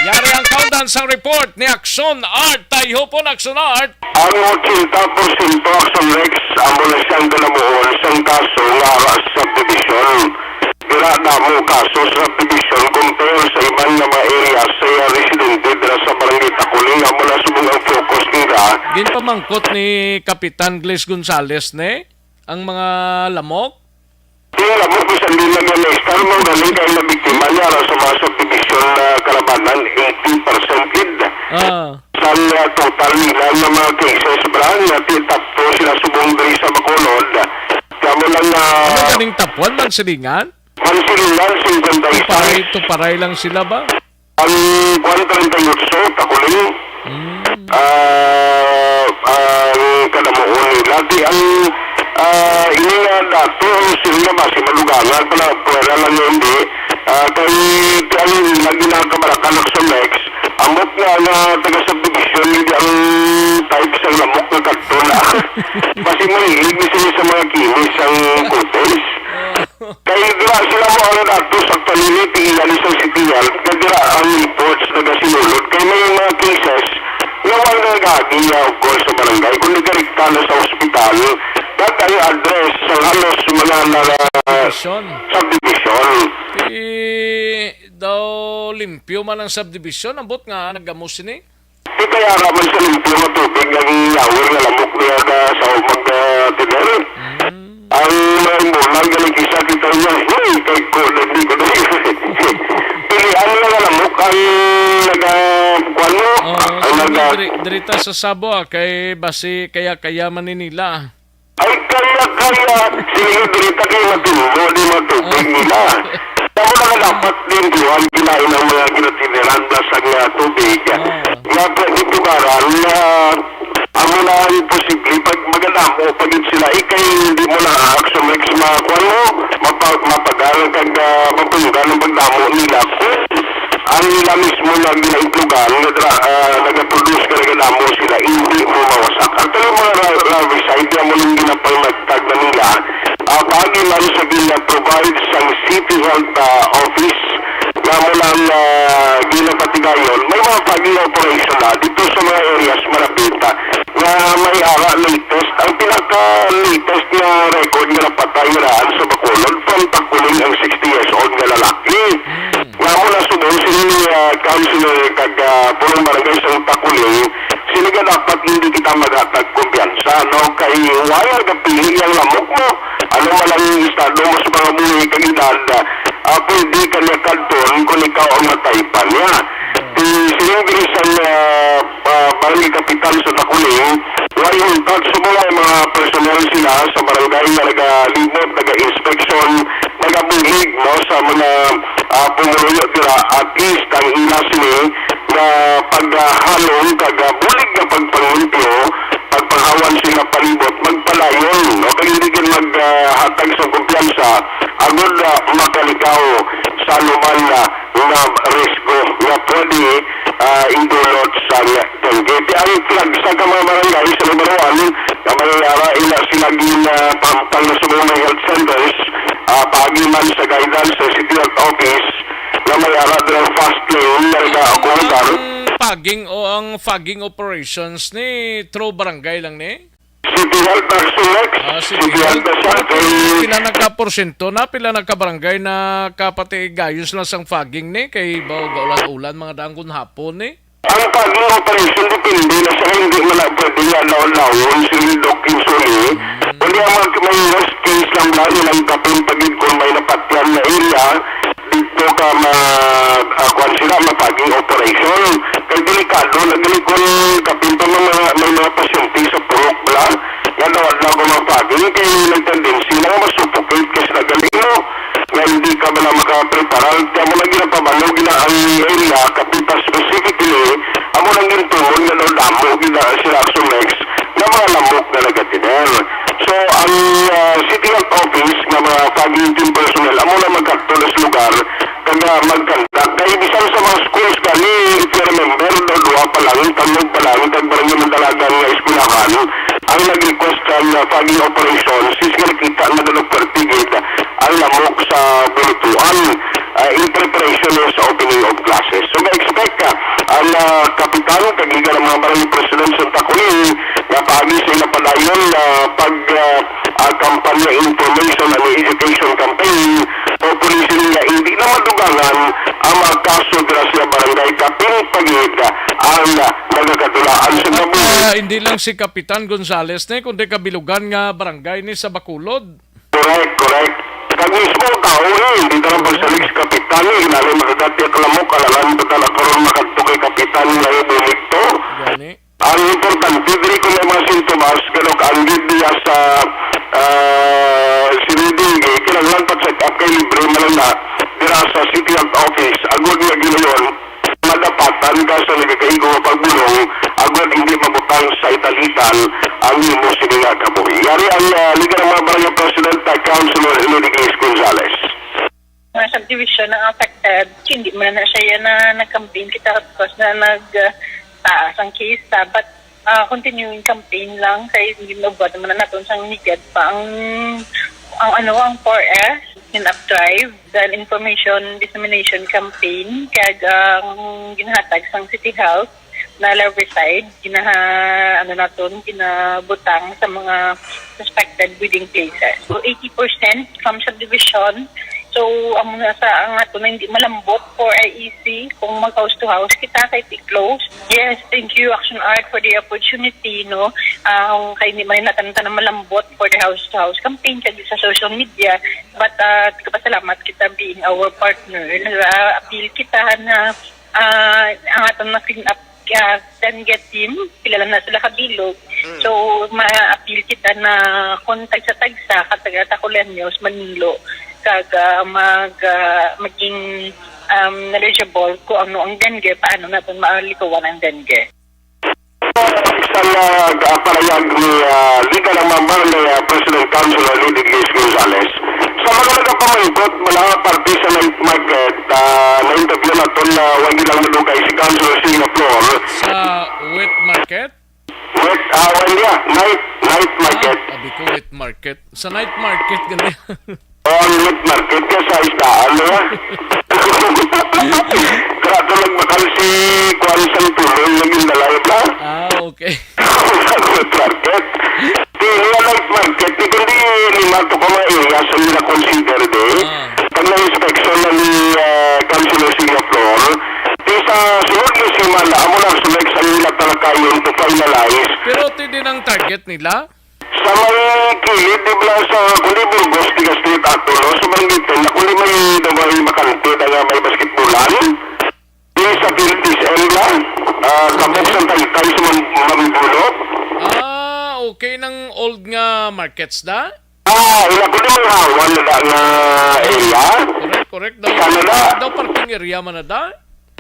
Yari ang countdown sa report ni Action Art Tayhupon. Action Art. Ang 80% Action Rex amo na siyang dalamuhon siyang kaso nga subdivision. Dirada mo kaso sa subdivision compare sa ibang na mga area sa residente dira sa Barangay Takuling amo na subong ang focus nila. Ginpamangkot ni Kapitan Gles Gonzales ne ang mga lamok. Yung lamok ko sa nila nga na-star mo galing kayo na biktima niya sa mga subdivision na kalabanan 80% lead. Sa total nila ng mga cases brand na tapos sila subong diri sa Bacolod. Kamo lang na ano ganing tapuan man silingan? Mansilingan 56. Tuparay lang sila ba? Ang 38 Takuling. Ang kalamuhon nila di ang ini nga dato sila ba si malugangan pala pwera lang yun di kay ang lagi na kamarakan sa Lex amot nga na taga subdivision hindi ang type sa lamok na kanto na kasi mahilig sila sa mga kinis ang kutes kaya dira sila mo ang dato sa panili tingilan sa sitiyan kaya dira ang reports na sinulod kaya may mga cases nga wala nagaging of course sa barangay kung nagkarikta na sa ospital tayo address sa halos mga subdivision. Daw limpyo man ang subdivision, ambot nga nagamos ni. Di kaya raman sa limpyo na tubig ang yawer na lamok niya sa mag-tiner. Ang mulang galing isa kita niya, kay ko, hindi ko na pilihan na lamok ang nag-kuan mo. Dirita sa Sabo kay basi kaya man nila. Ay kaya sige dirita kayo matulog di matubig nila. Tama na dapat din diwan kinain ng mga ginatiniran sa nga tubig. Nga ito karan na amo na ang posible pag magalamo pag sila ikay hindi mo na action max makuan mo mapagalan kag mapulugan ng pagdamo nila. Ang nila mismo na ginaitlugan nag-produce ka nagdamo sila hindi mo mawasak. At yung mga larvicide na mo nang ginapangmagtag na nila pagi man sa gina-provide sa City Health Office na mo lang ginapatigayon may mga paging operation na dito sa mga areas malapita na may ara latest ang pinaka-latest na record na napatay na sa Bacolod from Takuling ang 60 years old na lalaki nga mo na subon sila councilor kag punong barangay sa Takuling sila dapat hindi kita maghatag kumpiyansa no kay wala gapili ang lamok mo ano man ang estado mo sa mga buhay kag edad pwede ka niya kanton kung ikaw ang mataypan niya silang bilisan barangay kapitan sa Takuling wayon touch sa mga personel sila sa barangay na nagalibot naga-inspection nagabuhig no sa mga pumuruyo tira at least ang ina sila na paghalong kagabulig na pagpangumpyo pagpanghawan sila palibot magpalayon no kaya hindi ka maghatag sa kumpiyansa agad makalikaw sa luman na risko na pwede indulot sa tengke. Ang flag sa mga barangay sa Lubaruan na mayara ila sila pampang na sa mga health centers pagi man sa guidance sa City Health Office na mayara ng fast lane na nag-akumudar Ang fogging operations ni True Barangay lang ni? City Health Action Next. City Health na siya. Pila nagka-porsyento na, pila nagka-barangay na kapati gayos lang sang fogging ni, kay ulan-ulan mga danggon hapon ni. Ang fogging operation depende na sa hindi mo na pwede yan laon-laon, sinildok yung suli. Kundi ang mga may worst case lang lang ilang kapin pagid kung may napatyan na area, dito ka kuhan sila ma-fogging operation. Kaya delikado, nagaling kung kapin pa may mga pasyente sa purok bla, nga laon-laon ko ma-fogging, kaya nag-tendency na masuffocate kasi nagaling mo. Na hindi ka ba na makapreparal, kaya mo lang ginapabalo, gina ang area, kapita specifically, amo lang gintumon nga daw damo, gina sila Action Next, na mga lamok na nagatiner. So, ang City Health Office, nga mga fogging team personnel, amo lang magkatulas lugar, kaya magkandak. Kaya bisan sa mga schools kani, if you remember, doon pa lang, tanong pa lang, tagbarang yung dalagang eskulahan, ang nag-request ng fogging operation, sis nga nakita na dalog pertigid, ang lamok sa bulutuan in preparation sa opening of classes. So, na-expect ka, ang kapitan, kagiga ng mga barangay president sa Takunin, na paagi sa inapadayon na pag-kampanya information and education campaign, o pulisin niya, hindi na madugangan ang mga kaso dira sa barangay kapin pagid ang nagkatulaan sa gabi. Hindi lang si Kapitan Gonzales ni, kundi kabilugan nga barangay ni sa Bacolod. Correct. Kag mismo tao hindi na magsalig sa kapitan hinali makagati ang kalamok alangan pa tala karon makadto kay kapitan nga ibumikto. Ang importante diri ko may mga sintomas kanok ang diya sa sinidingi kinahanglan pa check up kay libre man na dira sa City Health Office agud nga ginayon madapatan ka sa nagkaigo pagbulong agud hindi mabutang sa italitan ang imo sila kabuhi. Yari ang Liga ng mga Barangay President at Councilor Ludigis Gonzales. Mga subdivision na affected, hindi mo na siya na nag-campaign kita tapos na nag-taas ang case, but continuing campaign lang kaya hindi nabot naman na natin sang higit pa ang 4S in-up drive dahil information dissemination campaign kaya ang ginahatag sang City Health na Riverside, ginabutang sa mga suspected breeding places. So, 80% from subdivision. So, ang ato na hindi malambot for IEC, kung mag-house to house, kita kay close. Yes, thank you, Action Art, for the opportunity, no? Kaya hindi man natin na malambot for the house to house campaign kaya sa social media. But, kapasalamat kita being our partner. Appeal kita na ang atong na clean up Dengue team, kilala na sila kabilog. So, ma-appeal kita na kung tagsa-tagsa, katagatakulenyos, Manilo, maging knowledgeable kung ano ang dengue, paano natin maalikuan ang dengue. Isang parayag ni Liga ng mga Barangay President Councilor Ludigis Gonzales. Sa mga nagpamangkot, mga parte sa night market, na-interview na ito na wagi lang malugay si Councilor Singapore. Sa wet market? Night market. Sabi ko wet market. Sa night market, ganyan. Night market ka sa istaan, no? Grato nagmakal si Juan Santuloy, naging dalay pa. Okay. Night market. Night market, hindi lima to ko maiya sa nila consider din. Pag na-inspection na ni Councilor Singapore, sa sunod na simana, amo lang sumek sa nila talaga yun to finalize. Pero ito din ang target nila? Sa may kilid, di ba sa kundi Burgos, Tigas Street ato, no? So banggitin na kundi may makante na may basketballan. Di sa Philippines Ella, tapos ang taytay sa Mambulot. Okay ng old nga markets da? Ila kundi may hawan na area. Correct. Daw parking area man na da?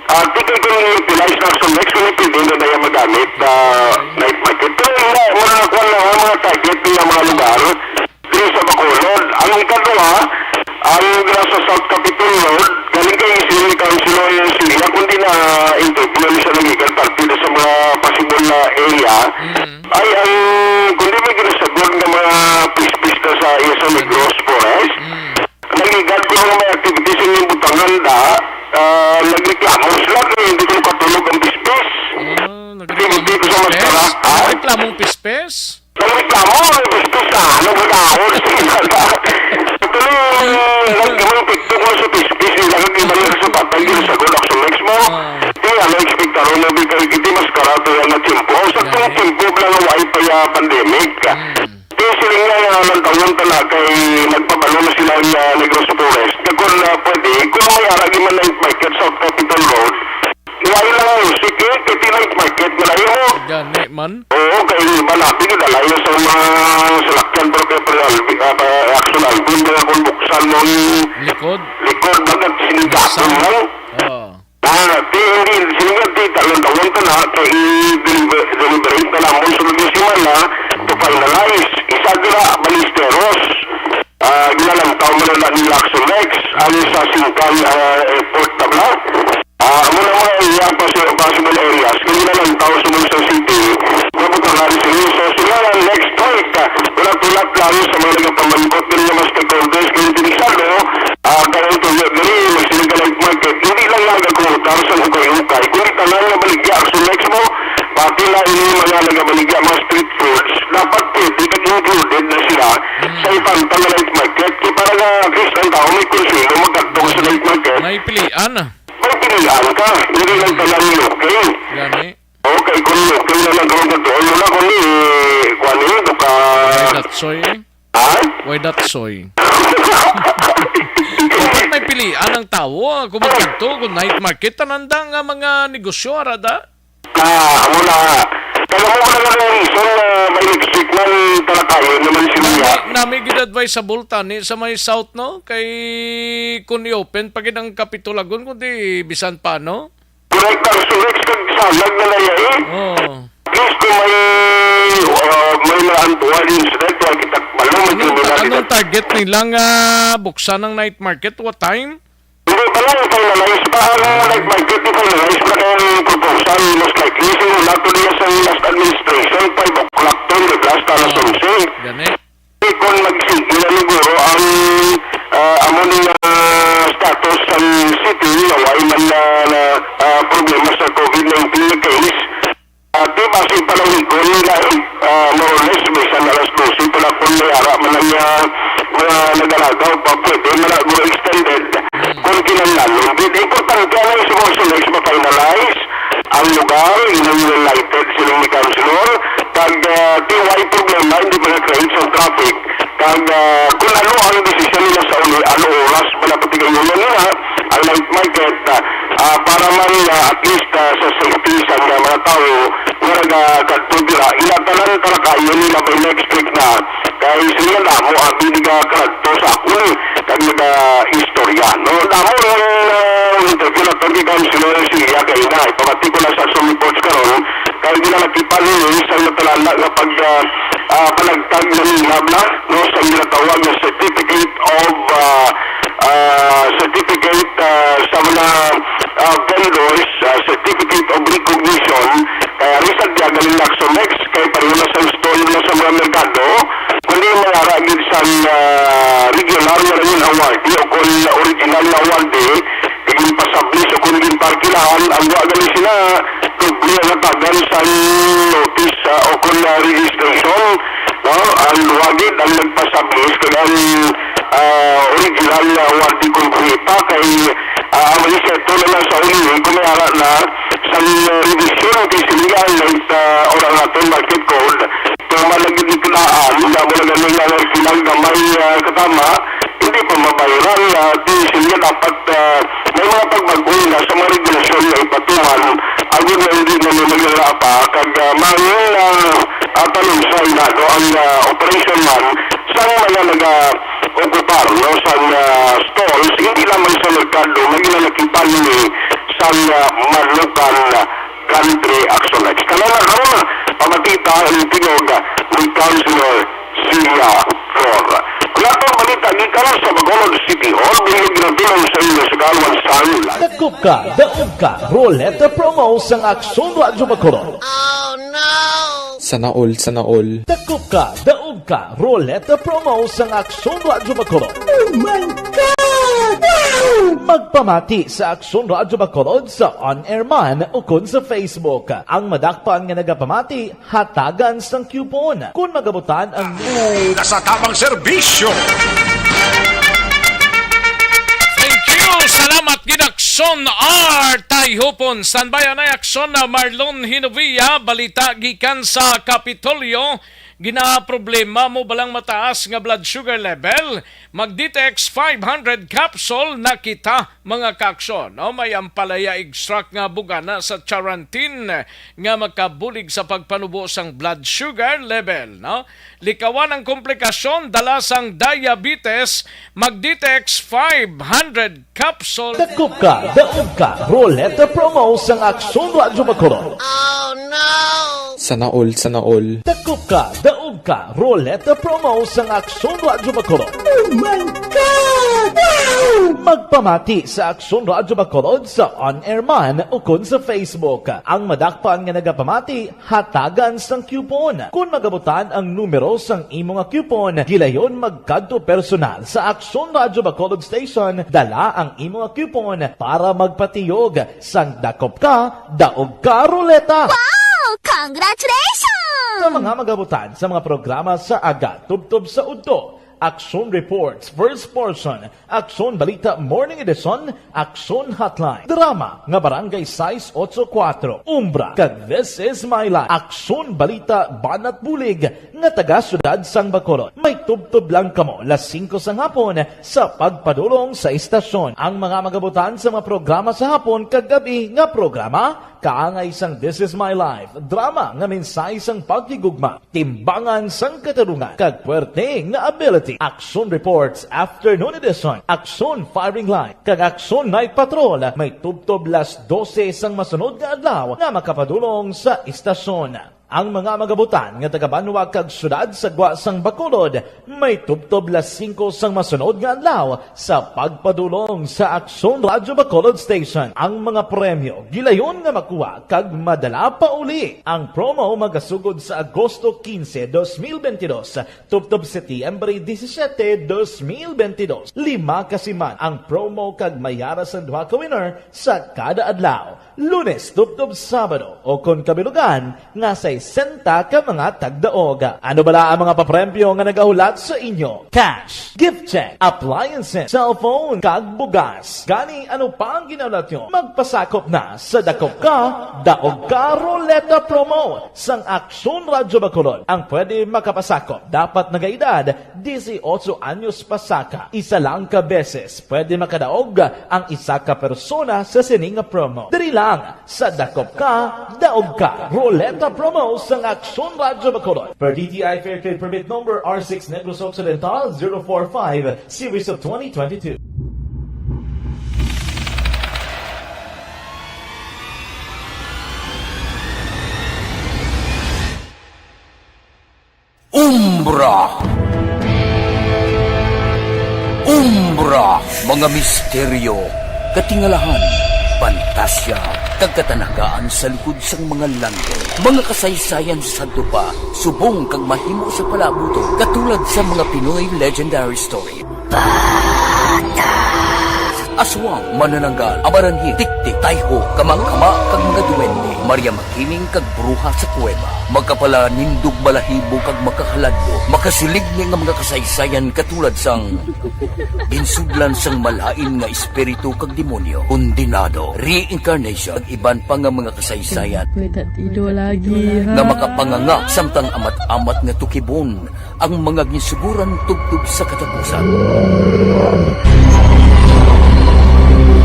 Tigil ko yung utilize na sa next week, hindi na tayo magamit night market. Pero muna nakuha lang ang mga target ng mga lugar dito sa Bacolod. Ang ikalawa, ang sa South Capitol Road, galing kayo si Councilor Sila, kundi na interview sa legal partida sa mga possible na area, ay ang kundi may ginasagod ng mga pista sa Isa Negros Forest. Nagigad ko ng mga activities sa inyong butangan na nagreklamo sila kaya hindi ko katulog ang pispes. Nagreklamong pispes? Nagreklamo pandemic. Kaya sila nga ng taon tala kay nagpabalo na sila ng Negros Forest. Kung pwede, kung may aragi man night market sa Capitol Road, iwain lang music kaya night market malayo mo. Gani man. Oo, kaya malapit yung dalayo sa mga salakyan pero kaya action album kaya kung buksan mo Likod. bagat sinigaton mo. Hindi, sinigat talong taon ka na kaya i-deliberate na lang mo sa mga simana to finalize. Isa dira Balisteros. Ginalantaw mo na lang ni Lacson Lex ano sa Singkang Airport tabla. Muna mga iyang possible areas kung ginalantaw sa Musa City mabutan na rin sila. So sila next week ulat-ulat lang sa mga nagpamangkot din naman stakeholders kung tinisado kaya ito gani magsinig night market hindi lang nagagumutar sa ukay-ukay kundi tanang na baligya so next mo pati na ini mga nagabaligya mga street foods dapat pwede included na sila sa ipantang na night market kaya para nga Chris ang tao may konsuelo magkagtong sa night market may pilian may pilihan ka hindi lang talang okay gani okay kung okay na lang kung doon mo na kung kung ito ka why that soy dapat may pilian ang tao kung magkagto kung night market tananda nga mga negosyo arada muna kaya mo na lang reason may next ng talakayan naman sila nami gid-advisable tani sa may south no kay kung i-open pagid ang Kapitulagon kundi bisan pa no correct ang sulit kag salag na naya at least kung may naantuan incident wala kitang balong anong target nilang buksan ng night market what time? Hindi pa lang finalize pa ang night market finalize pa ang proposal most likely simula to niya sa last administration 5 o'clock to the last alas 11 gani kung magsige na siguro ang amon nga status sa city naway man na problema sa COVID-19 na case di base pa lang ikon nila more or less bisan alas 12 pala kung may ara man ang mga nagalagaw pa pwede malaguro extended kung kinalanon di importante ang isusunod ma-finalize ang lugar inang-related silang ni Councilor kag TY problema hindi pa na-create sa traffic kag kung ano ang desisyon nila sa ano oras malapatigay nila nila ang night market para man at least sa safety sa mga tao nga nagkatudira ilatanan talakayo nila by next week na kaya sila damo ang biniga karadto sa akul kag nag-istorya no damo ng interview na tagi Councilor siya kaya na ipamati ko na sa action reports karon kaya ginalakipan nila sa natalala nga panagtag na nilabla no sa ginatawag na certificate sa mga vendors certificate of recognition kaya risad diya galing Laxomex kaya pareho na sa install na sa mga merkado kundi mayaragid sa regular na rin award o kung original na award kung pasablis o kung ginparkilahan ang galing sila kung natagan sa notice o kung registration no ang wagid ang nagpasablis kaya ang original na award kung kita kay ang maniseto na lang sa uli kung mayara na sa revision kay siligan na orang natin market code kung malagid itulaan na mula galing na silang gamay katama hindi pa mabayaran di sila dapat may mga pagbago na sa mga regulasyon na ipatuhan agad na hindi na maglalala pa kag mangin talunsay na ang operation man sa mga nag-ocupar no, sa stalls hindi lamang sa merkado naginanakipan ni sa Malukan Country Action Next kanana karon pamatita ang tingog ni Councilor Sila Flor wala pang balita gikan sa Bacolod City Hall bilang ginatulong sa inyo sa Kalwan Sanula Dakop ka, daog ka, Roleta Promo sang Aksyon Radyo Bacolod. Oh no! Sana all. Dakop ka, daog ka, Roleta Promo sang Aksyon Radyo Bacolod. Oh my God! Magpamati sa Aksyon Radyo Bacolod sa on-air man o kun sa Facebook. Ang madakpan nga nagapamati, hatagan sang coupon. Kung magabutan ang nasa tamang serbisyo. Thank you! Salamat, Ginax! Akson R. Tayhopon. Standby na Akson na Marlon Hinovia. Balita gikan sa Kapitolyo. Gina-problema mo balang mataas nga blood sugar level? Mag-Ditex 500 capsule na kita mga kakson. No? May ampalaya extract nga bugana sa charantin nga magkabulig sa pagpanubo sang blood sugar level. No? Likawan ang komplikasyon dala sang diabetes. Mag-Ditex 500 capsule. Dakop ka, daog ka, Roleta promo sang Akson Radyo Bacolod. Oh no! Sana all. Dakop ka, daog ka, Roleta promo sang Akson Radyo Bacolod. Oh my God! Wow! Magpamati sa Akson Radyo Bacolod sa on-air man o kun sa Facebook. Ang madakpan nga nagapamati, hatagan sang coupon. Kung magabutan ang numero sang imo nga coupon, gilayon magkadto personal sa Akson Radyo Bacolod Station, dala ang imo nga coupon para magpatiyog sang dakop ka, daog ka, Roleta. Wow! Congratulations! Sa mga magabutan sa mga programa sa Aga, Tubtob sa Udto, Akson Reports, First Portion, Akson Balita Morning Edition, Akson Hotline, Drama, nga Barangay 684, Umbra, kag This Is My Life, Akson Balita Banat Bulig, nga taga-syudad sang Bacolod. May tubtob lang kamo, las 5 sang hapon, sa pagpadulong sa istasyon. Ang mga magabutan sa mga programa sa hapon, kag gabi nga programa, kaangay sang This Is My Life, drama nga mensahe sang pagtigugma, timbangan sang katarungan, kag puwerte nga ability. Akson Reports Afternoon Edition, Akson Firing Line, kag Akson Night Patrol, may tubtob las 12 sang masunod nga adlaw nga makapadulong sa istasyon. Ang mga magabutan nga taga-Banwa kag syudad sa Guasang Bacolod, may tubtob las 5 sang masunod nga adlaw sa pagpadulong sa Akson Radyo Bacolod Station. Ang mga premyo gilayon nga makuha kag madala pa uli. Ang promo magasugod sa Agosto 15, 2022, tubtob Setyembre 17, 2022. 5 kasiman ang promo kag mayara sa duha ka winner sa kada adlaw. Lunes, tubtob Sabado, o kung kabilugan, nga sa 60 ka mga tagdaog. Ano bala ang mga papremyo nga nagahulat sa inyo? Cash, gift check, appliances, cellphone, kag bugas. Gani ano pa ang ginahulat nyo? Magpasakop na sa Dakop Ka, Daog Ka Roleta Promo sang Akson Radyo Bacolod. Ang pwede makapasakop dapat nagaedad 18 anyos pasaka. Isa lang ka beses pwede makadaog ang isa ka persona sa sining promo. Diri lang sa Dakop Ka, Daog Ka Roleta Promo sang Akson Radyo Bacolod. Per DTI Fair Trade Permit Number R6 Negros Occidental 045 Series of 2022. Umbra, mga misteryo, katingalahan, pantasya, kagkatanagaan sa likod sang mga langit. Mga kasaysayan sa dupa, subong kag mahimo sa palabuto, katulad sa mga Pinoy legendary story. Aswang, manananggal, amaranhi, tiktik, tayho, kamang-kama, kag mga duwende, Maria Makining kag bruha sa kuweba, magkapala nindog balahibo kag makahaladlo, makasilig ni nga mga kasaysayan katulad sang ginsudlan sang malain nga espiritu kag demonyo, kondinado, reincarnation, ag iban pa nga mga kasaysayan nga makapanganga samtang amat-amat nga tukibon ang mga ginsuguran tugtog sa katapusan.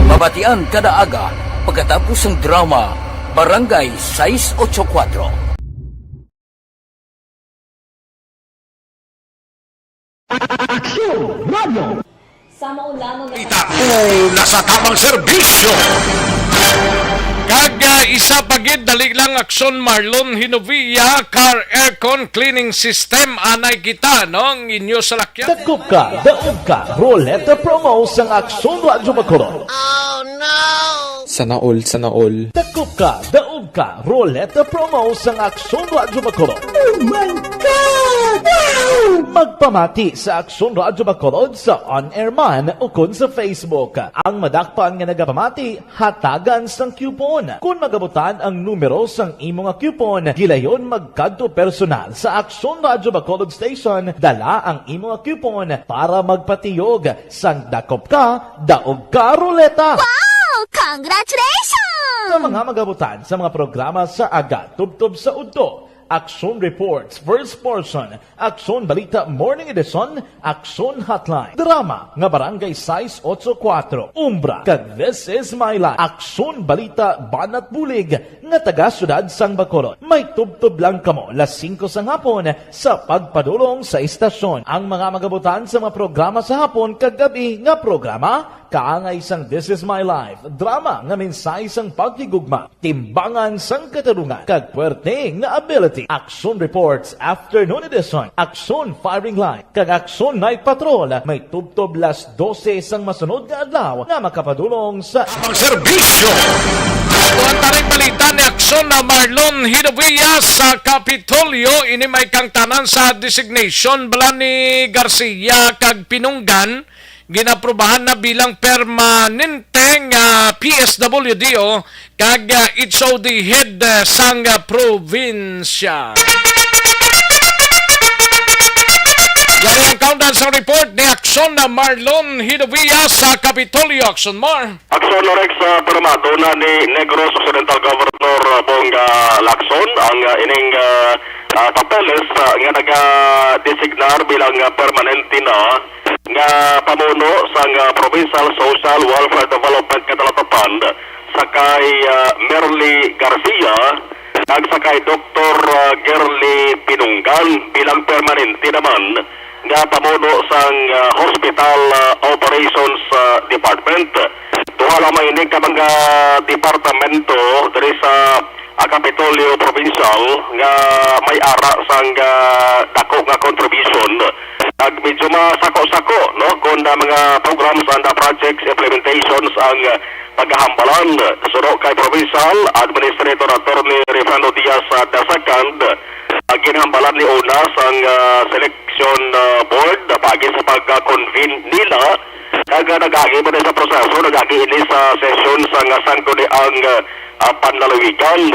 Mabatian kada aga pagkatapos ng drama Barangay 684. Aksyon Radio! Sa maulano Nasa tamang serbisyo! Kag isa pagid dali lang Akson Marlon Hinovia Car Aircon Cleaning System anay kita no ang inyo sa lakyan. Dakop ka, daog ka, Roleta Promo sang Akson Radyo Bacolod. Oh no! Sana all. Dakop ka, daog ka, Roleta Promo sang Akson Radyo Bacolod. Oh my God! Wow! Magpamati sa Akson Radyo Bacolod sa on-air man o kun sa Facebook. Ang madakpan nga nagapamati, hatagan sang coupon. Kung magabutan ang numero sang imo nga coupon, gilayon magkadto personal sa Akson Radyo Bacolod Station, dala ang imo nga coupon para magpatiyog sang Dakop Ka, Daog Ka Roleta. Wow! congratulations! Sa mga magabutan sa mga programa sa Aga Tubtob sa Udto, Action Reports, First Portion, Action Balita Morning Edition, Action Hotline, Drama nga Barangay Size 84, Umbra, kag This Is My Life, Action Balita Banat Bulig, nga taga Syudad Sang Bacolod. May tubtob lang kamo las 5 sang hapon sa pagpadulong sa istasyon. Ang mga magabutan sa mga programa sa hapon kag gabi nga programa, kaangay sang This Is My Life, drama nga mensahe sang pagkigugma, timbangan sang katarungan, kag puwerte nga ability. Action Reports Afternoon Edition, Action Firing Line, kag Action Night Patrol, may tubtob las 12 sang masunod nga adlaw nga makapadulong sa serbisyo. Tuwan taring balita ni Aksyon na Marlon Hidovilla sa Kapitolyo. Ini may kang tanan sa designation bala ni Garcia kag Pinunggan. Ginaprubahan na bilang permanenteng PSWDO kag HOD head sang probinsya. Yan ang countdown sa report ni Aksyon na Marlon Hidovilla sa Kapitolyo. Aksyon Mar. Aksyon Lorex permato na ni Negros Occidental Governor Bong Lacson ang ining papeles nga naga-designar bilang permanente na nga pamuno sang Provincial Social Welfare Development Katalatapan sakay Merly Garcia ag sakay Dr. Gerly Pinunggan bilang permanente naman nga pamuno sang Hospital Operations Department. Duha lamang ini ka mga departamento diri sa Kapitolyo Provincial nga may ara sang dako nga contribution. Ag medyo masako-sako no kun mga programs and projects implementations ang paghahambalan suro kay Provincial Administrator Attorney Refrando Diaz II ginhambalan ni una sang selection board pagi sa pagka-convene nila kag nagagi pa sa proseso nagagi ini sa session sang sangguniang panlalawigan.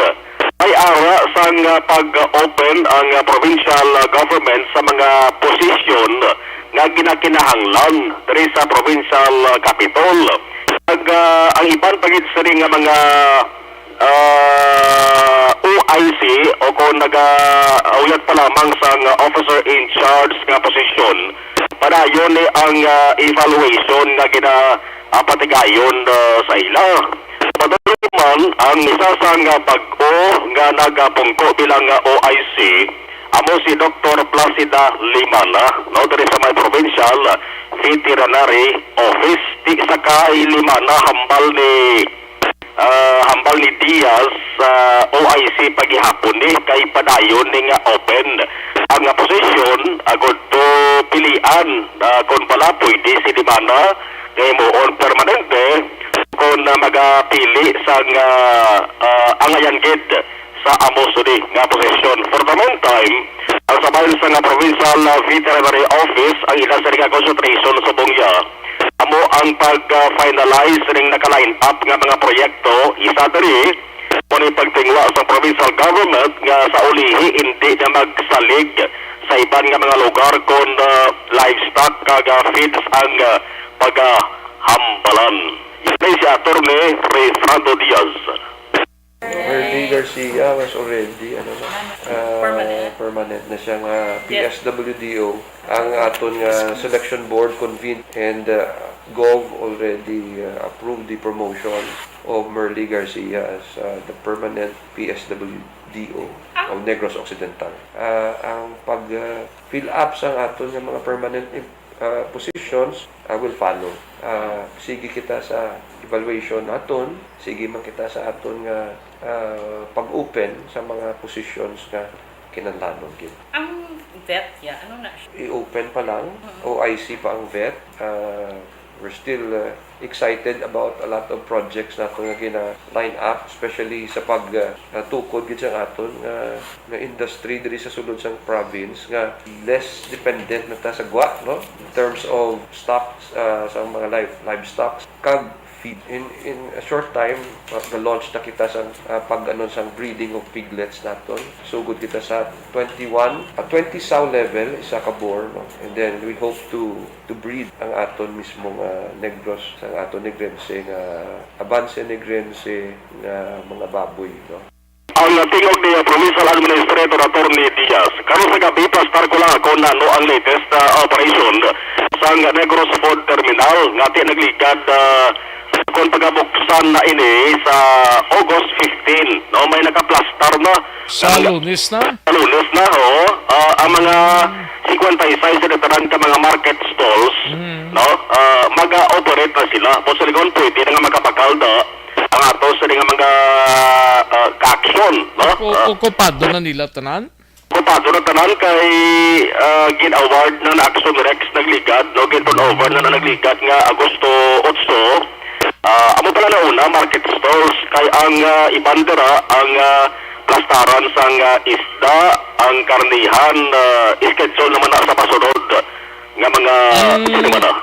Ay ara sang pag-open ang provincial government sa mga posisyon nga ginakinahanglan diri sa provincial capital. Ang iban pagid sa nga mga OIC o kung nag-auyat pa lamang sang officer in charge nga posisyon para yun ang evaluation nga ginapatigayon sa ila. Patuloy man ang isa sang bag-o nga nagapungko bilang OIC amo si Dr. Placida Limana no diri sa may provincial veterinary office di sakay Limana hambal ni Diaz sa OIC paghihapon ni kay padayon ni nga open ang posisyon agud to pilian kung pala pwede si Limana kay moon permanente kung magapili sa angayan gid sa Amosudi nga posisyon. For the meantime, ang sabayan sa nga Provincial Veterinary Office ang ilang sa nga concentration sa Bongya amo ang pag-finalize ring naka-line up nga mga proyekto isa diri kung pagtingwa sa provincial government nga sa ulihi hindi na magsalig sa iban nga mga lugar kung livestock kag feeds ang paghambalan. Ito si Attorney Refrando Diaz. Merly Garcia was already permanent na siyang PSWDO. Ang aton nga selection board convened and Gov already approved the promotion of Merly Garcia as the permanent PSWDO of Negros Occidental. Ang pag-fill up sa aton nga mga permanent positions will follow. Sige kita sa evaluation naton, sige man kita sa aton nga pag-open sa mga positions nga kinahanglan gid. Ang vet ano na siya? I-open pa lang, OIC pa ang vet. We're still excited about a lot of projects nato nga gina-line up, especially sa pag-tukod gid sa aton nga industry diri sa sulod sang province nga less dependent na ta sa gwa no in terms of stocks sa mga livestock kag feed. In a short time, ga-launch na kita sa sang breeding of piglets naton. So good kita sa 20 sow level, isa ka boar, no? And then we hope to breed ang aton mismong negros, sa aton negrense nga Avance negrense nga mga baboy, no? Ang tingog ni Provincial Administrator Attorney Diaz, karon sa gabi pastar ko lang ako na ano ang latest operation sa Negros Food Terminal nga nagligad kung pagabuksan na ini sa August 15, no? May nakaplastar na sa Lunes na? Sa Lunes na, oo. Ang mga 56 sa dataran ka mga market stalls, no? Mag-operate na sila. Po sa ligon pwede na nga magkapakalda ang ato sa mga ka-aksyon, no? Okupado na nila tanan? Okupado na tanan kay gin-award na na-action Rex nagligad, no? Gin-turnover na nagligad nga Agosto 8. Amo pala na una, market stalls, kay ang ibandera, ang plastaran sang isda, ang karnihan, schedule naman na sa pasunod nga mga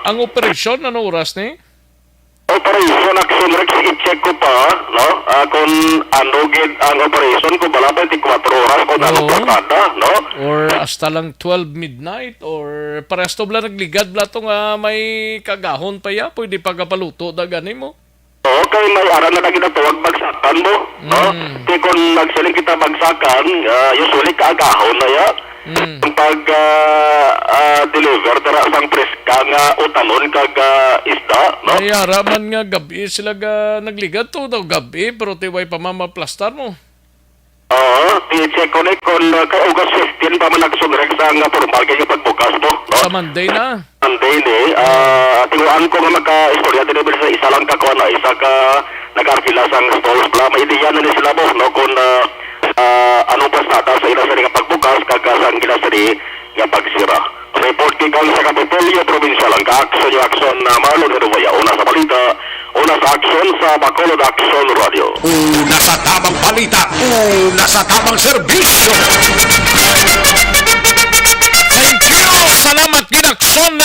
ang operasyon, ano oras ni? Operation Action Rex, i-check ko pa, no? Kung ano gid ang operation, kung bala 24 oras, kung ano plastada, no? Or hasta lang 12 midnight, or parehas to bala nagligad bala to nga may kagahon pa ya, pwede pagapaluto da gani mo? Okay, may aran na lagi na tuwag bagsakan mo, no? Kaya kung nagsaling kita bagsakan, usually kaagahon na ya. Pag deliver tara sang preska nga utalon kag isda, no? Ay araman nga gabi sila nagligad to daw gabi pero tiway pa mamaplastar mo. Oo, i-check ko ni kung kay August 15 pa man nagsunrek sa nga formal kay pagbukas mo, no? Sa Monday na. Monday ni, tinguan ko nga magka-istorya din sa isa lang ka ko na isa ka nag-arpila sang stalls bla may ideya na ni sila mo, no? Kung anong pasada sa ila sa nga pagbukas kag sang ila sa nga pagsira. Report gikan sa Kapitolyo Provincial ang ka-action yung action na Marlon Herubaya. Una sa balita, una sa action sa Bacolod Action Radio. Una sa tamang balita, una sa tamang serbisyo. Thank you! Salamat gid Action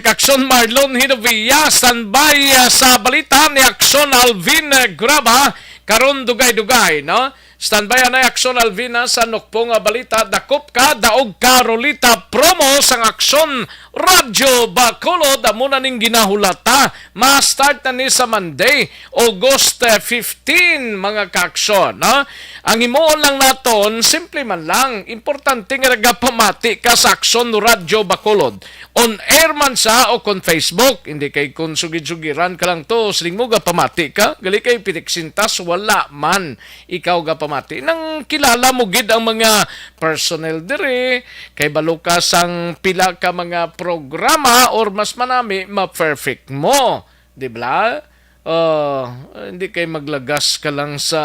Action Marlon Herubaya. Standby sa balita ni Action Alvin Graba. Karon dugay-dugay, no? Standby na Action Alvina sa nukpong balita. Dakop ka, daog ka, Rolita promo sang Action Radyo Bacolod. Amo na ning ginahulata. Ma-start na ni sa Monday, August 15, mga ka-aksyon. No? Ang imoon lang naton, simple man lang. Importante nga nagapamati ka sa Action Radyo Bacolod. On air man sa o kon Facebook. Hindi kay kung sugid-sugiran ka lang to. Siling mo gapamati ka. Gali kay pitiksintas, wala man. Ikaw gapamati. Nang kilala mo gid ang mga personnel dire. Kay balukas ang pila ka mga programa or mas manami ma-perfect mo. Diba? Hindi kay maglagas ka lang sa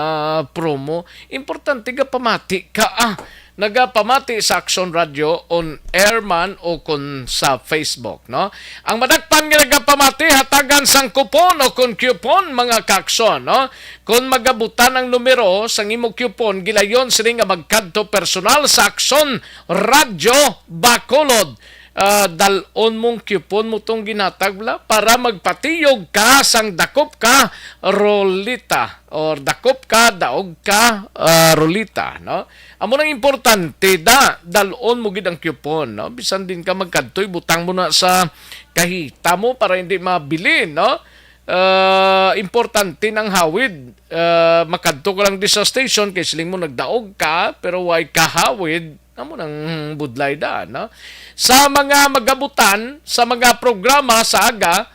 promo. Importante gapamati ka nagapamati sa Action Radio on air man o kun sa Facebook, no? Ang madagpan nga nagapamati hatagan sang kupon o kun coupon, mga ka-aksyon, no? Kung magabutan ang numero sang imo coupon, gilayon sila nga magkadto personal sa Action Radio Bacolod. Dalon mong coupon mo tong ginatagla para magpatiyog ka sang dakop ka Rolita or dakop ka daog ka Rolita, no? Amo nang importante dalon mo gid ang coupon, no? Bisan din ka magkadtoy, butang mo na sa kahita mo para hindi mabili, no? Importante ng hawid. Makadto ka lang di sa station kay siling mo nagdaog ka pero way kahawid, amo nang budlay da, no? Sa mga magabutan, sa mga programa sa aga,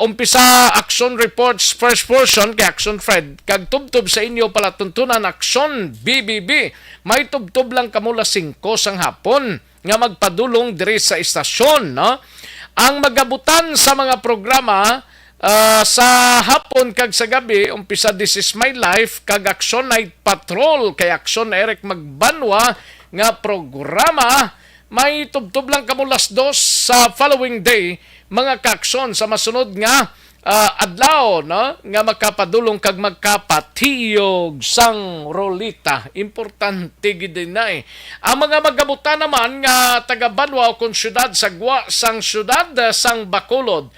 umpisa Action Reports first portion kay Action Fred, kag tubtob sa inyo palatuntunan Action BBB. May tubtob lang kamula 5 sang hapon nga magpadulong diri sa istasyon, no? Ang magabutan sa mga programa sa hapon kag sa gabi, umpisa This Is My Life kag Action Night Patrol kay Action Eric Magbanwa nga programa. May tubtob lang kamulas 2 sa following day, mga ka-aksyon, sa masunod nga adlaw, no? Nga makapadulong kag magkapatiyog sang Rolita. Importante gid na Ang mga magabutan naman nga taga Banwa o kon syudad sagwa sang syudad sang Bacolod,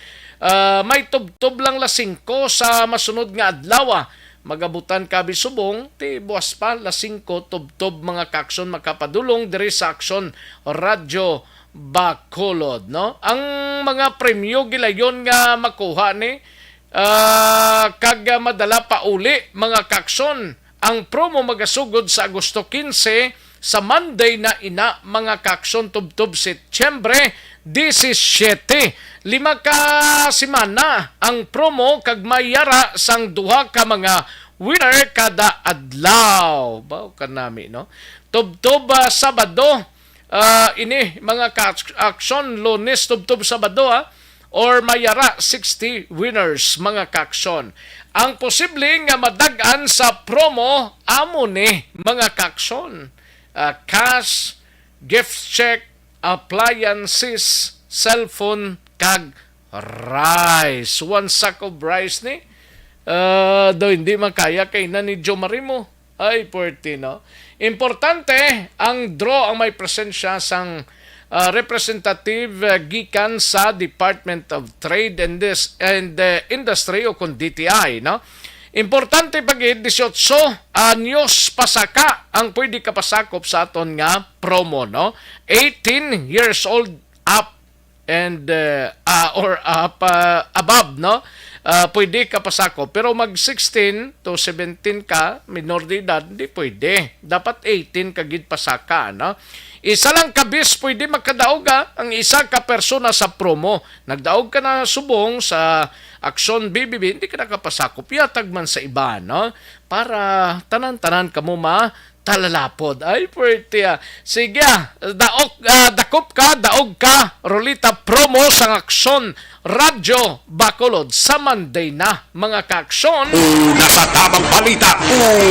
may tubtob lang lasingko sa masunod nga adlaw. Magabutan kabi subong, ti buwas pa lasingko tubtob mga kakson makapadulong diri sa Aksyon Radyo Bacolod, no? Ang mga premyo gilayon nga makuha ni kag madala pa uli mga kakson. Ang promo magasugod sa Agosto 15 sa Monday na ina mga kakson tubtob Setyembre 17. 5 ka semana ang promo kag mayara sang duha ka mga winner kada adlaw. Bao kanami, no? Tubtob Sabado, ini mga kakson Lunes tubtob Sabado, or mayara 60 winners mga kakson. Ang posibleng madagan sa promo amo ni mga kakson. Cash, gift check, appliances, cellphone, kag rice. One sack of rice ni. Daw hindi makaya kay na ni Joe Marimo. Ay, puwerte, no? Importante, ang draw ang may presensya sang representative gikan sa Department of Trade and Industry o kung DTI, no? Importante pagid 18 anyos pasaka ang pwede kapasakop sa aton nga promo, no? 18 years old up and or up above, no? Pwede ka pasakop, pero mag 16 to 17 ka minor de edad, di pwede. Dapat 18 ka gid pasaka, no? Isa lang kabis pwede makadaog ang isa ka persona sa promo. Nagdaog ka na subong sa Aksyon BBB, hindi ka nakapasakop. Yatag man sa iba, no? Para tanan-tanan ka mo talalapod. Ay, pwerte. Sige, dakop ka, daog ka, Rolita promo sa Aksyon Radyo Bacolod sa Monday na, mga kaaksyon. Una sa tamang balita,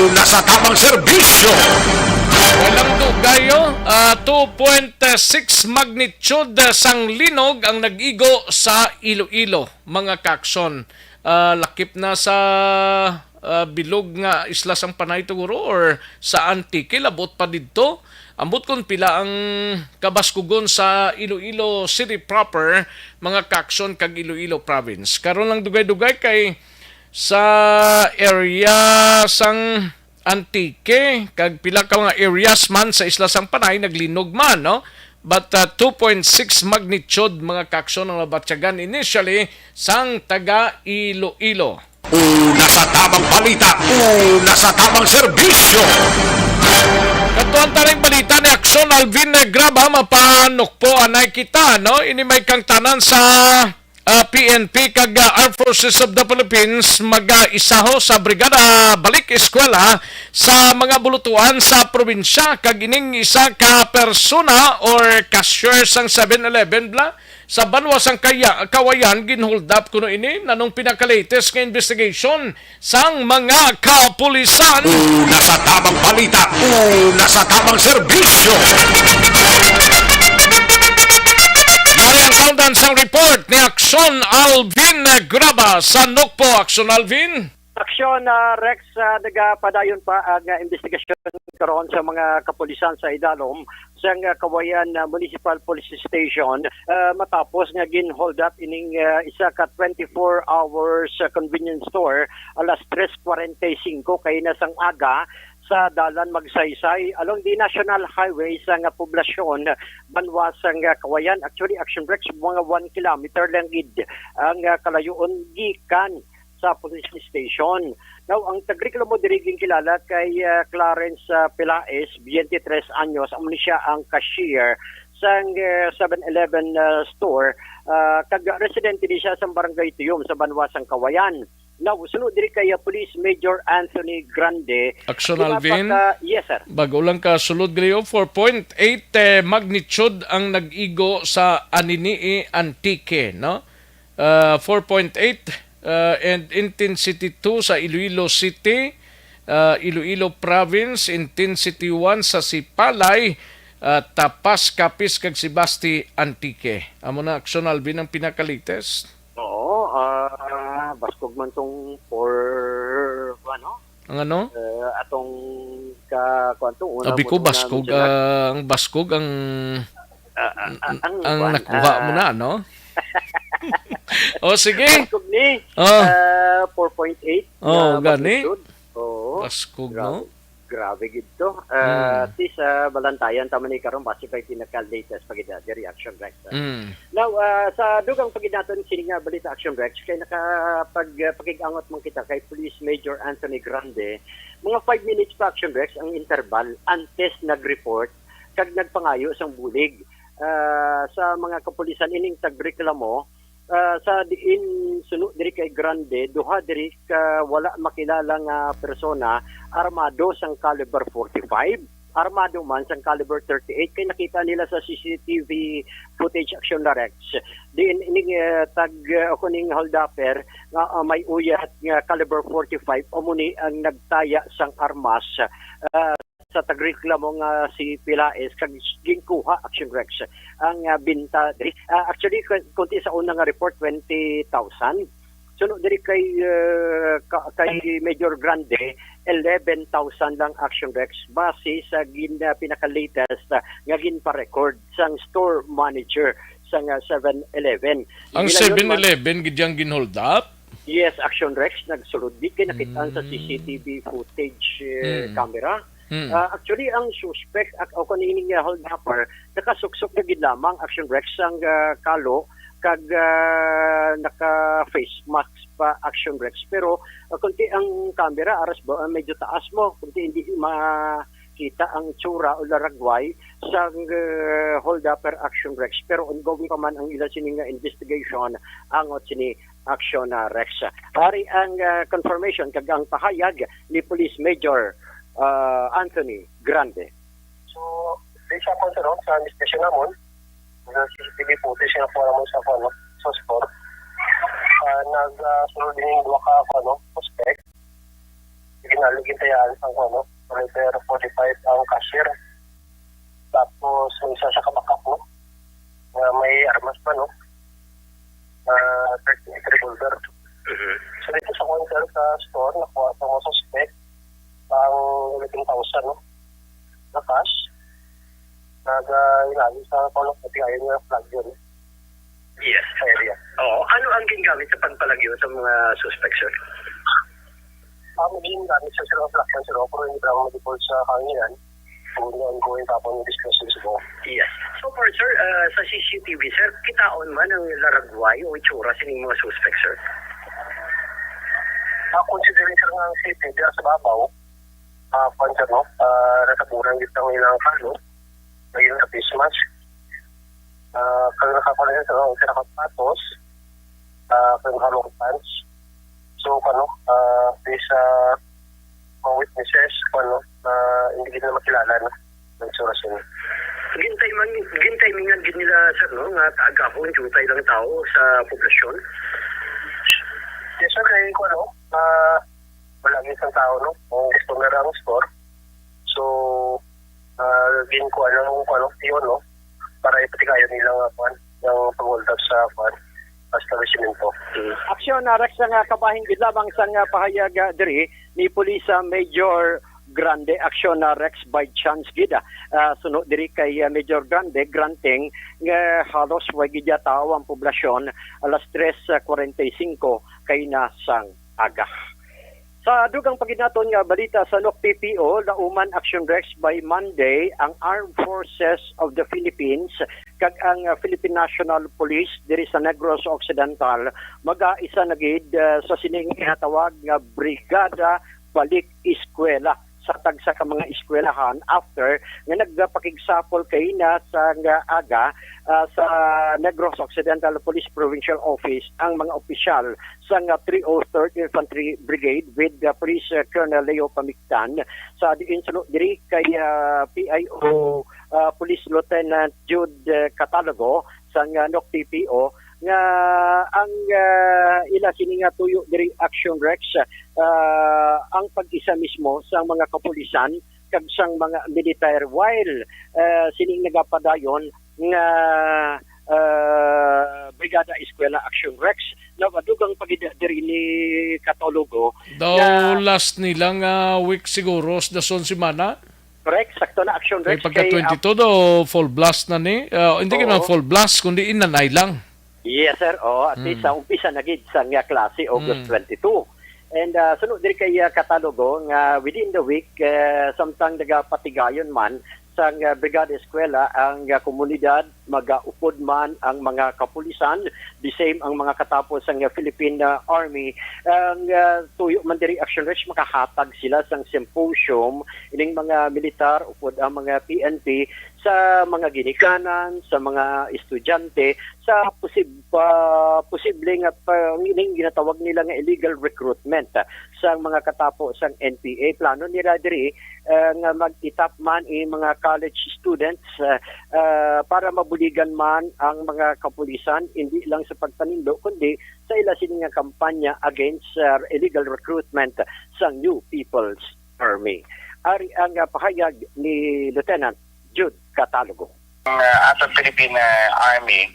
una sa tamang serbisyo. Walang dugayo, 2.6 magnitude sang linog ang nag-igo sa Iloilo, mga kakson. Lakip na sa bilog nga isla sang Panay Tuguro or sa Antique, labot pa dito. Ambot kon pila ang kabaskugon sa Iloilo City proper, mga kakson kag Iloilo province. Karon lang dugay-dugay kay sa area sang Antique, kag pila ka mga areas man sa isla sang Panay naglinog man, no? But 2.6 magnitude, mga kakson ang nabatyagan initially sang taga Iloilo. Una sa tamang balita, una sa tamang serbisyo. Katuan taring balita ni Aksyon Alvin Graba, mapanukpo anay kita, no? Ini may kang tanan sa PNP kag Armed Forces of the Philippines mag-isaho sa brigada balik eskwela sa mga bulutuan sa probinsya kag ining isa ka persona or cashier sang 7-Eleven bla sa banwa sang Kawayan ginhold up kuno ini nanong pinaka-latest nga investigation sang mga kapulisan. Una sa tamang balita, una sa tamang serbisyo. Ang kaundan sang report ni Aksyon Alvin Graba sa Nukpo. Aksyon Alvin. Aksyon Rex, nagapadayon pa ang investigasyon karon sa mga kapulisan sa Idalom sa Kawayan Municipal Police Station matapos nga gin-hold up ining isa ka 24 hours convenience store alas 3:45 kay nasang aga sa dalan Magsaysay along the National Highway sa nga poblasyon banwa sa Kawayan. Actually, Action Rex, mga 1 kilometer lang gid ang kalayoon gikan sa police station. Now, ang tagriklo mo diriging kilala kay Clarence Pelaez, 23 anyos, amo ni siya ang cashier sa 7-Eleven store. Kag residente ni siya sa barangay Tuyom sa banwa sang Kawayan. Now, sunod diri kay Police Major Anthony Grande. Aksyon Alvin. Yes, sir. Bago lang ka sulod diri 4.8 magnitude ang nag-igo sa Aninii Antique, no? 4.8 and intensity 2 sa Iloilo City, Iloilo Province, intensity 1 sa Sipalay, Tapas, Capiz, kag Sebasti Antique. Amo na Aksyon Alvin ang pinaka-latest. Oo, baskog man tong for ano? Ang ano? Atong kwanto una. Sabi ko baskog ang baskog ang nakuha mo na, no? O sige. Ni, Oh. 4.8. Oh, na gani. magnitude. Oo. Paskog, no? Grabe gito. Mm. Ti sa balantayan tama ni karon base kay pinaka-latest pagida reaction Rex. Mm. Now, sa dugang paginaton sini nga balita Action Rex kay nakapag-pakigangot man kita kay Police Major Anthony Grande, mga 5 minutes pa Action Rex ang interval antes nag-report kag nagpangayo sang bulig sa mga kapulisan ining tagreklamo sa diin suno diri kay Grande duha diri ka wala makilala nga persona armado sang caliber 45, armado man sang caliber 38 kay nakita nila sa CCTV footage Action na Rex diin ining ako ning holdupper nga may uyat nga caliber 45 umuni ang nagtaya sang armas sa tagreklamo nga si Pilaes kag ginkuha Action Rex ang binta diri. Actually kunti sa una nga report 20,000. Sunod diri kay Major Grande 11,000 lang Action Rex base sa pinaka-latest nga ginpa-record sang store manager sang 7-Eleven. Ang 7-Eleven gidyang ginhold up? Yes, Action Rex nagsulod di kay nakitaan sa CCTV footage camera. Actually, ang suspect ako nining holdupper nakasuksok na gid lamang Action Rex ang kalo kag naka face mask pa Action Rex pero kunti ang camera aras ba medyo taas mo kunti hindi makita ang tsura o laragway sa holdupper Action Rex pero ongoing pa man ang ila sining investigation angot sini Action Rex. Hari ang confirmation kag ang pahayag ni Police Major Anthony Grande. So, based upon sa investigation namon, sa CCTV footage na po naman sa suspect, nagsunod din yung dua ka suspect. Ginalagintayaan ang caliber 45 ang cashier. Tapos, may isa siya kabakap may armas pa 38 revolver. So, dito sa counter sa store, nakuha sa mga suspect ang 11,000 na cash. Nag-ilalim sa kolok pati ayaw niya flag yun. Yes. Sa area. Oo. Ano ang gingamit sa pagpalagyo sa mga suspect, sir? Magiging gamit sa sila flag yan sila pero hindi lang mag-report sa kanyan. Kung ongoing tapon yung discussions mo. Yes. So far, sir, sa CCTV, sir, kitaon man ang laragway o itsura sa mga suspect, sir? Considering sir ng safety, diya sa babaw, pansa natapunan dito ang ilang kalo, ngayon sa face mask. Kung nakakulang sa nakapatos, kung halong pants. So, based sa mga witnesses, hindi kita makilala na ng suras yun. Gintay mingan gid nila, sir, no? Nga kaagahon, jutay lang tao sa poblasyon. Yes, sir, kaya malagi isang tao, kung gusto na ang store. So, gin ko yun, para ipatikayan nila ng pag-hold up sa establishmento. Aksyon na Rex nga kabahing gid lamang sa nga pahayag diri ni Police Major Grande Aksyon na Rex by chance gid. Suno diri kay Major Grande granting nga halos way gid tao ang poblasyon alas 3:45 kay nasang aga. Sa dugang paginaton nga balita sa NOC PPO, lauman Action Rex by Monday ang Armed Forces of the Philippines kag ang Philippine National Police diri sa Negros Occidental mag-aisa na gid sa sining ihatawag nga Brigada Balik Eskwela sa tagsa ka mga eskwelahan after nga nagpakigsapol kay na sa aga sa Negros Occidental Police Provincial Office ang mga opisyal sa 303rd Infantry Brigade with Police Colonel Leo Pamictan sa diin diri kay PIO Police Lieutenant Jude Catalogo sa NOC PPO nga ang ila kini nga tuyo diri Action Rex ang pag-isa mismo sa mga kapulisan kag sang mga military while sining nagapadayon nga Brigada Eskwela Action Rex na madugang pagidiri ni Catalogo daw last nilang week siguro sa dason semana. Correct, sakto na Action Rex kay pagka 22 do full blast na ni hindi ka full blast kundi inanay lang. Yes, sir. At least sa umpisa na gid sa nga klase August 22. And sunod diri kay katalogo nga within the week samtang nagapatigayon man sa Brigada Eskwela ang komunidad, magaupod man ang mga kapulisan, the same ang mga katapos ang Philippine Army. Ang tuyo man diri Action Reach makahatag sila sang symposium ining mga militar upod ang mga PNP sa mga ginikanan, sa mga estudyante, sa posibleng ining ginatawag nila nga illegal recruitment sa mga katapo sang NPA. Plano nila diri nga mag-itap man mga college students para mabuligan man ang mga kapulisan hindi lang sa pagpanindo kundi sa ila sining nga kampanya against illegal recruitment sa New People's Army. Ari ang pahayag ni Lieutenant Jude Catalogo. Atong Philippine Army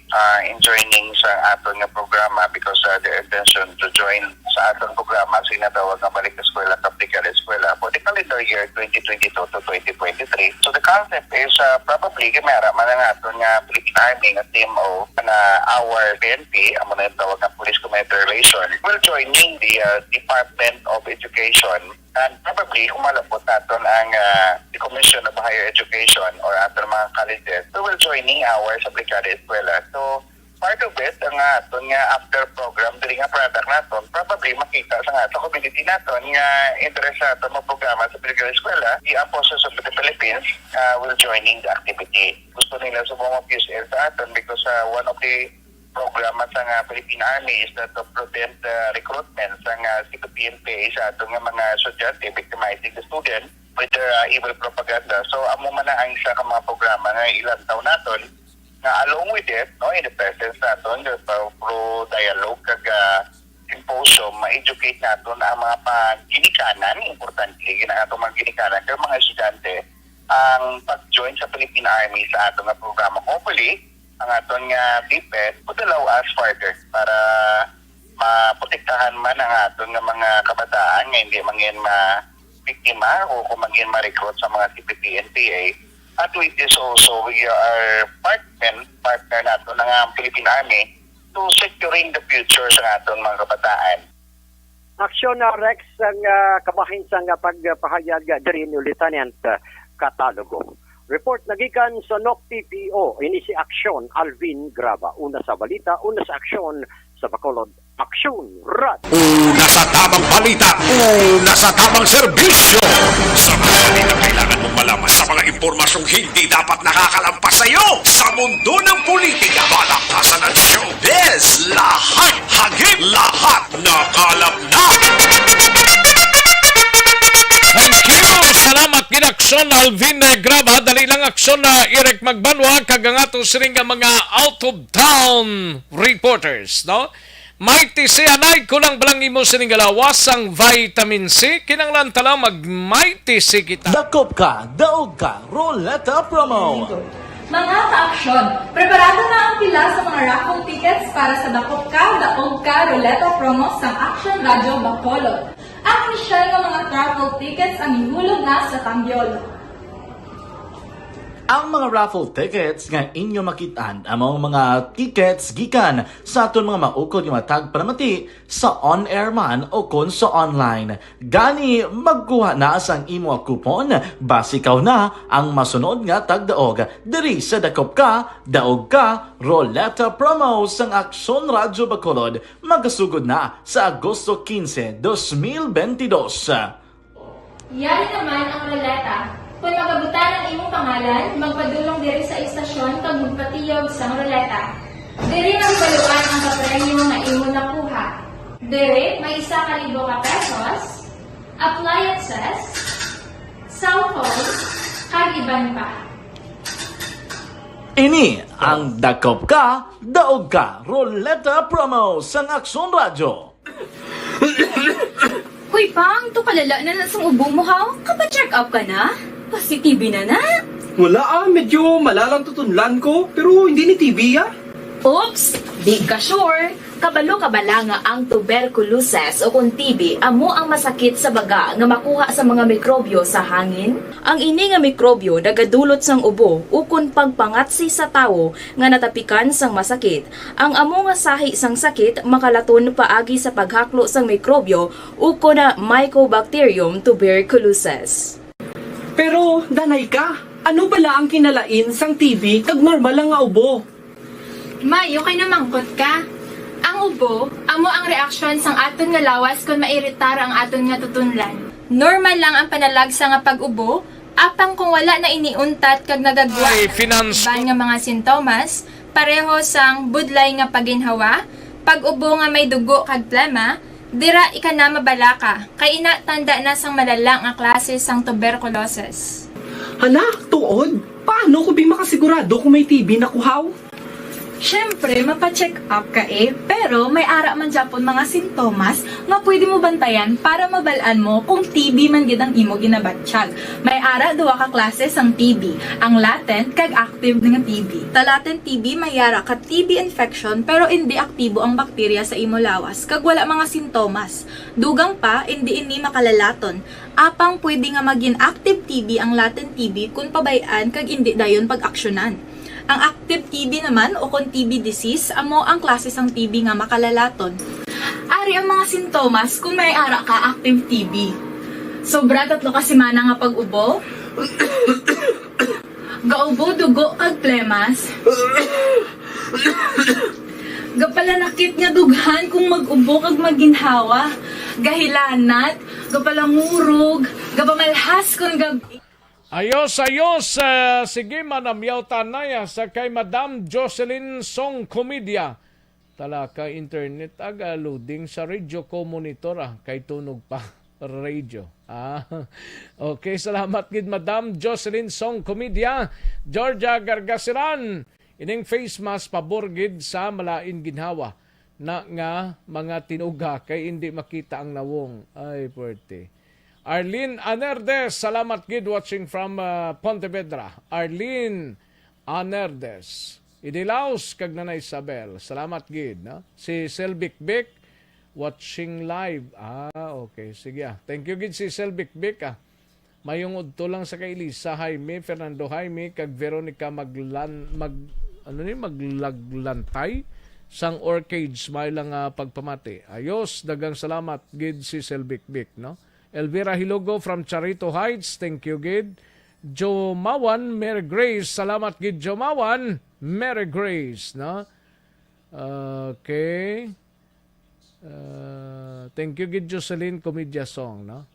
in joining sa aton nga programa because their intention to join sa aton programa sinatawag nga Balik Eskwela, Kaptikal Eskwela for the calendar year 2022 to 2023. So the concept is probably kamera man ang aton nga Philippine Army nga TMO na our PNP, amo na yung tawag nga Police Community Relation, will joining the Department of Education and probably humalapot natin ang the Commission of Higher Education or aton mga colleges. So we're joining our sa Brigada Eskwela. So part of it, ang aton nga after program, dili nga product naton, probably makita sa aton community naton nga interest sa aton mga programa sa Brigada Eskwela, the Apostles of the Philippines will joining the activity. Gusto nila subong mag-use sa aton because one of the programa sa Philippine Army is that to prevent recruitment sa CPNPA sa aton nga mga estudyante victimizing the student with their evil propaganda. So amo man na ang isa ka mga programa nga ilang taon naton na along with it, no, in the presence naton pro dialogue kag symposium, ma-educate naton ang mga ginikanan, importantly ato mga ginikanan kag mga estudyante ang pag-join sa Philippine Army sa aton nga programa. Hopefully ang aton nga DepEd would allow us further para maprotektahan man ang aton nga mga kabataan nga hindi mangin ma-biktima o kung mangin ma-recruit sa mga CPP-NPA. At with this also, we are partner nato ng Philippine Army to securing the future sa aton mga kabataan. Aksyon Rex ang kabahin sa pagpahayag diri ni Lieutenant Catalogo. Report nagikan sa NOC TPO, ini si Aksyon Alvin Graba. Una sa balita, una sa aksyon sa Bacolod. Aksyon Rad. Una sa tamang balita, una sa tamang serbisyo. Sa mga balita kailangan mong malaman sa mga impormasyong hindi dapat nakakalampas sa iyo. Sa mundo ng politika, balakasan at showbiz, lahat hagip, lahat nakalap na. Thank you! Salamat Aksyon Alvin Graba. Dali lang aksyon na Eric Magbanwa kagangato siring nga mga out of town reporters, no? Mighty C, anay ko lang balang imo sining galawas ang vitamin C. Kinanglan tala mag-Mighty C kita. Dakop ka, daog ka, Roleta Promo. Mga ka-aksyon, preparado na ang pila sa mga raffle tickets para sa Dakop ka, daog ka, Roleta Promo sa Action Radio Bacolod. Ang misyal ng mga raffle tickets ang ihulog na sa Tambyol. Ang mga raffle tickets nga inyo makitaan among mga tickets gikan sa aton mga maukod nga matag palamati sa on-air man o kon sa online. Gani magkuha na sang imo coupon basi ikaw na ang masunod nga tagdaog diri sa Dakop ka, daog ka, Roleta Promo sang Aksyon Radio Bacolod magasugod na sa Agosto 15, 2022. Yari naman ang roleta. Kung magabutan ang imong pangalan, magpadulong diri sa istasyon kag magpatiyog sa roleta. Diri ang baluan ang kapremyo nga imo nakuha. Diri may 1,000 ka pesos, appliances, cellphone, kag iban pa. Ini ang Dakop ka, daog ka, Roleta Promo sang Aksyon Radio. Hoy Pang, to kalala na sa ubo mo ha? Kapa-check up ka na? Kasi TV na na? Wala medyo malalang tutunlan ko, pero hindi ni TV ah. Oops, di ka sure. Kabalo kabala nga ang tuberculosis o kung TB amo ang masakit sa baga nga makuha sa mga mikrobyo sa hangin. Ang ini nga mikrobyo nagadulot sang ubo ukon pagpangatsi sa tawo nga natapikan sang masakit. Ang amo nga sahi sang sakit makalaton paagi sa paghaklo sang mikrobyo ukon na Mycobacterium tuberculosis. Pero, danay ka, ano bala ang kinalain sang TB kag normal lang nga ubo? May, okay na mangkot ka. Ang ubo, amo ang reaksyon sang aton nga lawas kung mairitar ang aton nga tutunlan. Normal lang ang panalagsa nga pag-ubo, apang kung wala na iniuntat kag nagagwa iban nga mga sintomas, pareho sang budlay nga paginhawa, pag-ubo nga may dugo kag plema, dira ika na mabala ka, kay ina tanda na sang malalang nga klase sang tuberculosis. Hala, tuod? Paano ko bi makasigurado kung may TB na kuhaw? Siyempre, mapacheck up ka pero may ara man Japon mga sintomas nga pwede mo bantayan para mabalaan mo kung TB man gid ang imo ginabatsyag. May ara duwa ka klase sang TB, ang latent kag active nga TB. Ta latent TB may ara ka TB infection pero hindi aktibo ang bakterya sa imo lawas kag wala mga sintomas. Dugang pa hindi makalalaton. Apang pwede nga maging active TB ang latent TB kung pabayaan kag hindi dayon pag-aksyonan. Ang active TB naman o kung TB disease, amo ang klase sang TB nga makalalaton. Ari ang mga sintomas kung may ara ka active TB. Sobra 3 ka semana nga pag-ubo, gaubo, dugo, kag plemas, gapalanakit nga dughan kung mag-ubo kag maginhawa, gahilanat, gapalangurog, gapamalhas kung gabi. Ayos, sige manamyaw tanaya sa kay Madam Jocelyn Song Comedia. Talaka internet aga loading sa radio ko monitor kay tunog pa radio. Okay, salamat gid Madam Jocelyn Song Comedia. Georgia Gargasiran, ining face mask pabor gid sa malain ginhawa na nga mga tinuga kay hindi makita ang nawong. Ay, puwerte. Arlene Anerdes, salamat gid watching from Pontevedra. Arlene Anerdes. Idilaos kag Nanay Isabel. Salamat gid, no? Si Selbik Bik watching live. Okay, sige. Thank you gid si Selbik Bik. Mayong udto lang sa kay Lisa Jaime, Fernando Jaime kag Veronica maglaglantay sang orchids may lang pagpamati. Ayos, dagang salamat gid si Selbik Bik, no? Elvira Hilogo from Charito Heights, thank you gid. Joe Mawan, Mary Grace, salamat gid Joe Mawan, Mary Grace, no? Okay. Thank you gid Jocelyn Comedia Song, no?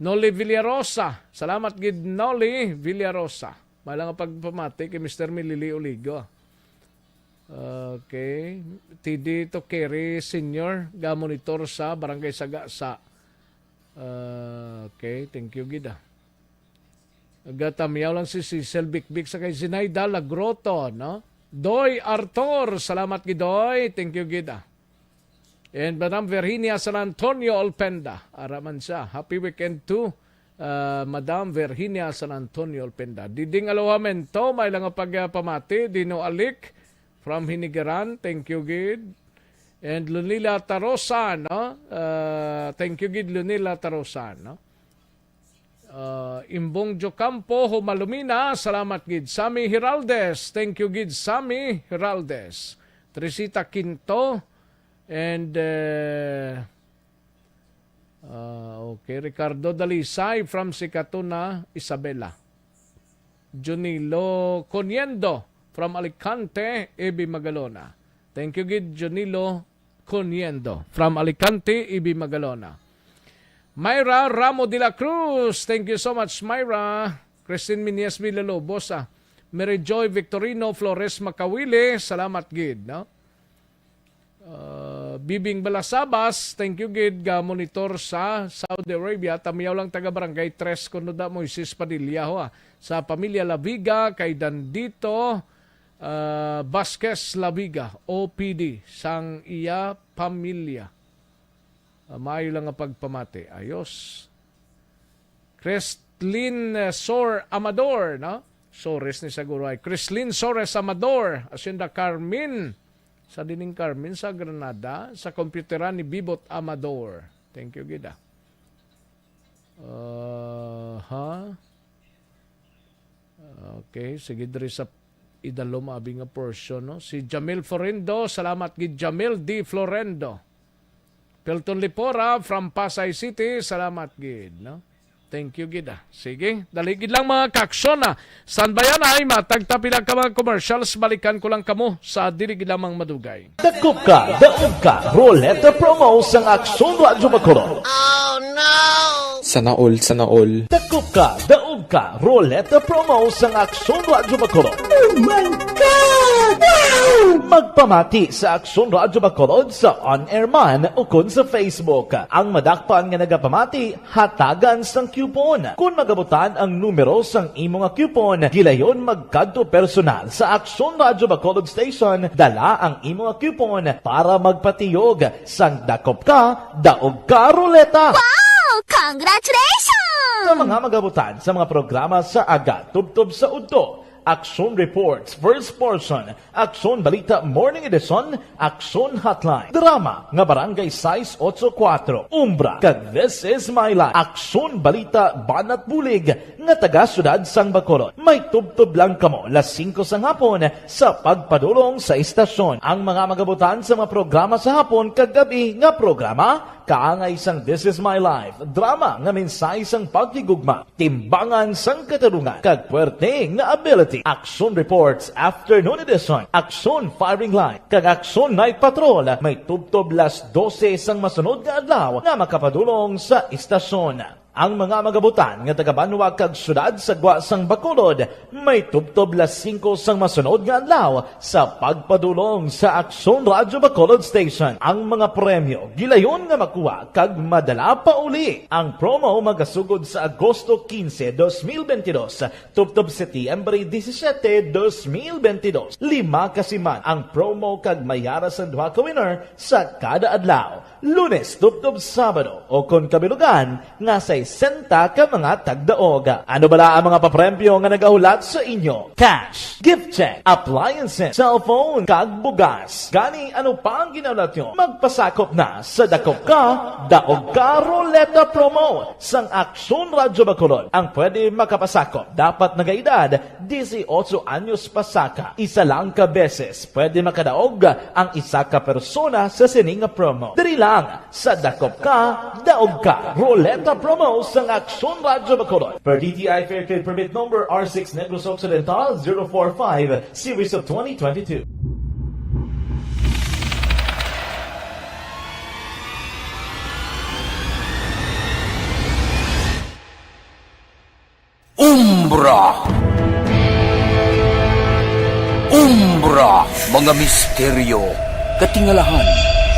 Noli Villarosa, salamat gid Noli Villarosa. Malang pagpamati kay Mr. Milili Oligo. Okay. TD to Kerry Senior, ga-monitor sa Barangay Sagasa. Okay, thank you gid. Gatamyaw lang si Selbik Bik sa kay Zinaida Lagroto, no? Doy Arthur, salamat gid Doy, thank you gid. And Madam Virginia San Antonio Olpenda, araman siya. Happy weekend to Madam Virginia San Antonio Olpenda. Diding Alojamento, may lang pagpamati, Dino Alik from Hinigaran, thank you gid. And Lunila Tarosan, no? Thank you gid Lunila Tarosan, no? Imbong Jocampo Humalumina, salamat gid. Sami Hiraldes, thank you gid Sami Hiraldes. Trisita Quinto and okay, Ricardo Dalisay from Sikatuna, Isabela. Junilo Coniendo from Alicante, Ebi Magalona. Thank you gid Junilo Coniendo from Alicante, Ibi Magalona. Myra Ramo de la Cruz, thank you so much Myra. Christine Minias Villalobos, Mary Joy Victorino Flores Makawili, salamat gid, no? Bibing Balasabas, thank you gid ga monitor sa Saudi Arabia. Tamiyaw lang taga Barangay 3 Konoda Moises Padilla ho, sa pamilya Laviga kay Dandito Vasquez Laviga, OPD, sang iya pamilya. Maayo lang ang pagpamati. Ayos. Cristlyn Sor Amador, no? Sores ni siguro ay Cristlyn Sores Amador, Hacienda Carmen, sa Dining Carmen sa Granada sa komputeran ni Bibot Amador. Thank you gida. Okay, sige diri sa idalom abi nga portion, no? Si Jamil Florendo, salamat gid Jamil D. Florendo. Pelton Lipora from Pasay City, salamat gid, no? Thank you gid. Sige, daligid lang mga kaksyon na. San bayan ay matagtapilang ka mga commercials, balikan ko lang kamo sa diligid lamang madugay. Dakop ka, daog ka, Roleta Promo sang Aksyon Radyo Bacolod. Oh no! Sana all. Dakop ka, daog ka, Roleta Promo sang Aksyon Radyo Bacolod. Oh my God! Wow! Magpamati sa Aksyon Radyo Bacolod sa On-Air Man o kun sa Facebook. Ang madakpan nga nagapamati, hatagan sang coupon. Kung magabutan ang numero sang imong coupon, gilayon magkadto personal sa Aksyon Radyo Bacolod Station, dala ang imong coupon para magpatiyog sang dakop ka, daog ka, Roleta. Wow! Congratulations! Sa mga magabutan sa mga programa sa Aga Tubtob sa Udto, Aksyon Reports, First Portion, Aksyon Balita Morning Edition, Aksyon Hotline, Drama nga Barangay 684, Umbra, kag This Is My Life, Aksyon Balita Banat Bulig, nga taga-syudad sang Bacolod. May tubtob lang kamo las 5 sang hapon sa pagpadulong sa istasyon. Ang mga magabutan sa mga programa sa hapon kag gabi nga programa, kaangay sang This Is My Life, drama nga mensahe sang pagtigugma, timbangan sang katarungan, kag puwerte nga ability. Aksyon Reports Afternoon Edition, Aksyon Firing Line, kag Aksyon Night Patrol, may tubtob las 12 sang masunod nga adlaw nga makapadulong sa istasyon. Ang mga magabutan nga taga-Banwa kag syudad sa Gwa sang Bacolod, may tubtob las 5 sang masunod nga adlaw sa pagpadulong sa Aksyon Radyo Bacolod Station. Ang mga premyo gilayon nga makuha kag madala pa uli. Ang promo magasugod sa Agosto 15, 2022, tubtob Setyembre 17, 2022. 5 kasiman ang promo kag mayara sa duha ka winner sa kada adlaw. Lunes, tubtob Sabado, o kon kabilugan nga sa 60 ka mga tagdaog. Ano bala ang mga papremyo nga nagahulat sa inyo? Cash, gift check, appliances, cellphone, kag bugas. Gani ano pa ang ginaulat nyo? Magpasakop na sa Dakop Ka, Daog Ka Roleta Promo sang Aksyon Radyo Bacolod. Ang pwede makapasakop dapat nagaedad 18 anyos pasaka. Isa lang ka beses pwede makadaog ang isa ka persona sa sining promo. Diri lang sa Dakop Ka, Daog Ka Roleta Promo sang Aksyon Radyo Bacolod. Per DTI Fair Trade Permit Number R6 Negros Occidental 045 Series of 2022. Umbra, mga misteryo, katingalahan,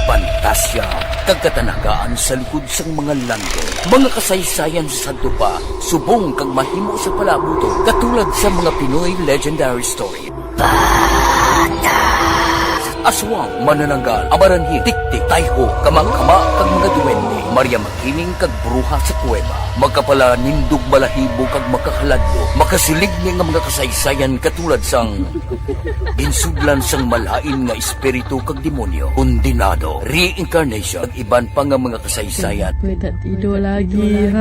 pantasya, kagkatanagaan sa likod sang mga lando, mga kasaysayan sa santupa, subong kag mahimo sa palabuto, katulad sa mga Pinoy legendary story. Aswang, manananggal, amaranhin, tiktik, tayho, kamang-kama, kag mga duwende, Maria Makining kag bruha sa kuweba, magkapala nindog balahibo kag makahaladlo, makasilig niya nga mga kasaysayan katulad sang ginsudlan sang malain nga espiritu kag demonyo, kondinado, reincarnation, kag iban pa nga mga kasaysayan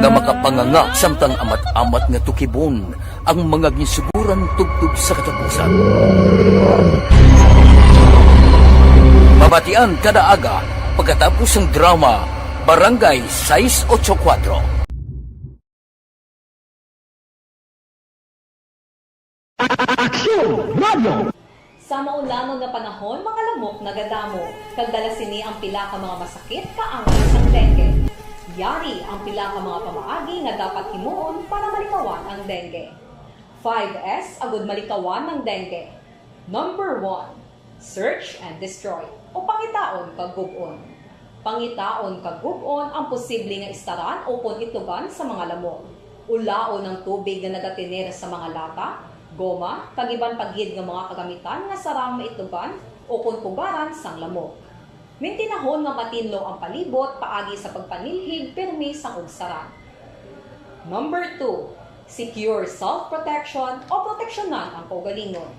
nga makapanganga samtang amat-amat nga tukibon ang mga ginsuguran tugtog sa katapusan. Mabatian kada aga pagkatapos ng drama Barangay 684. Sa maulamang nga panahon, mga lamok nagadamo, kagdala sini ang pila ka mga masakit kaangay sang dengue. Yari ang pila ka mga pamaagi nga dapat himuon para malikawan ang dengue. 5S agud malikawan ng dengue. Number 1. Search and destroy o pangitaon kag gub-on. Pangitaon kag gub-on ang posible nga istaran o kon itugan sa mga lamok. Ulaon ng tubig nga nagatinir sa mga lata, goma, kag iban paggid nga mga kagamitan nga sarang maitugan o kon pugaran sang lamok. Mintinahon nga matinlo ang palibot paagi sa pagpanilhig permi sang ugsaran. Number 2. Secure self-protection o proteksyonan ang kaugalingon.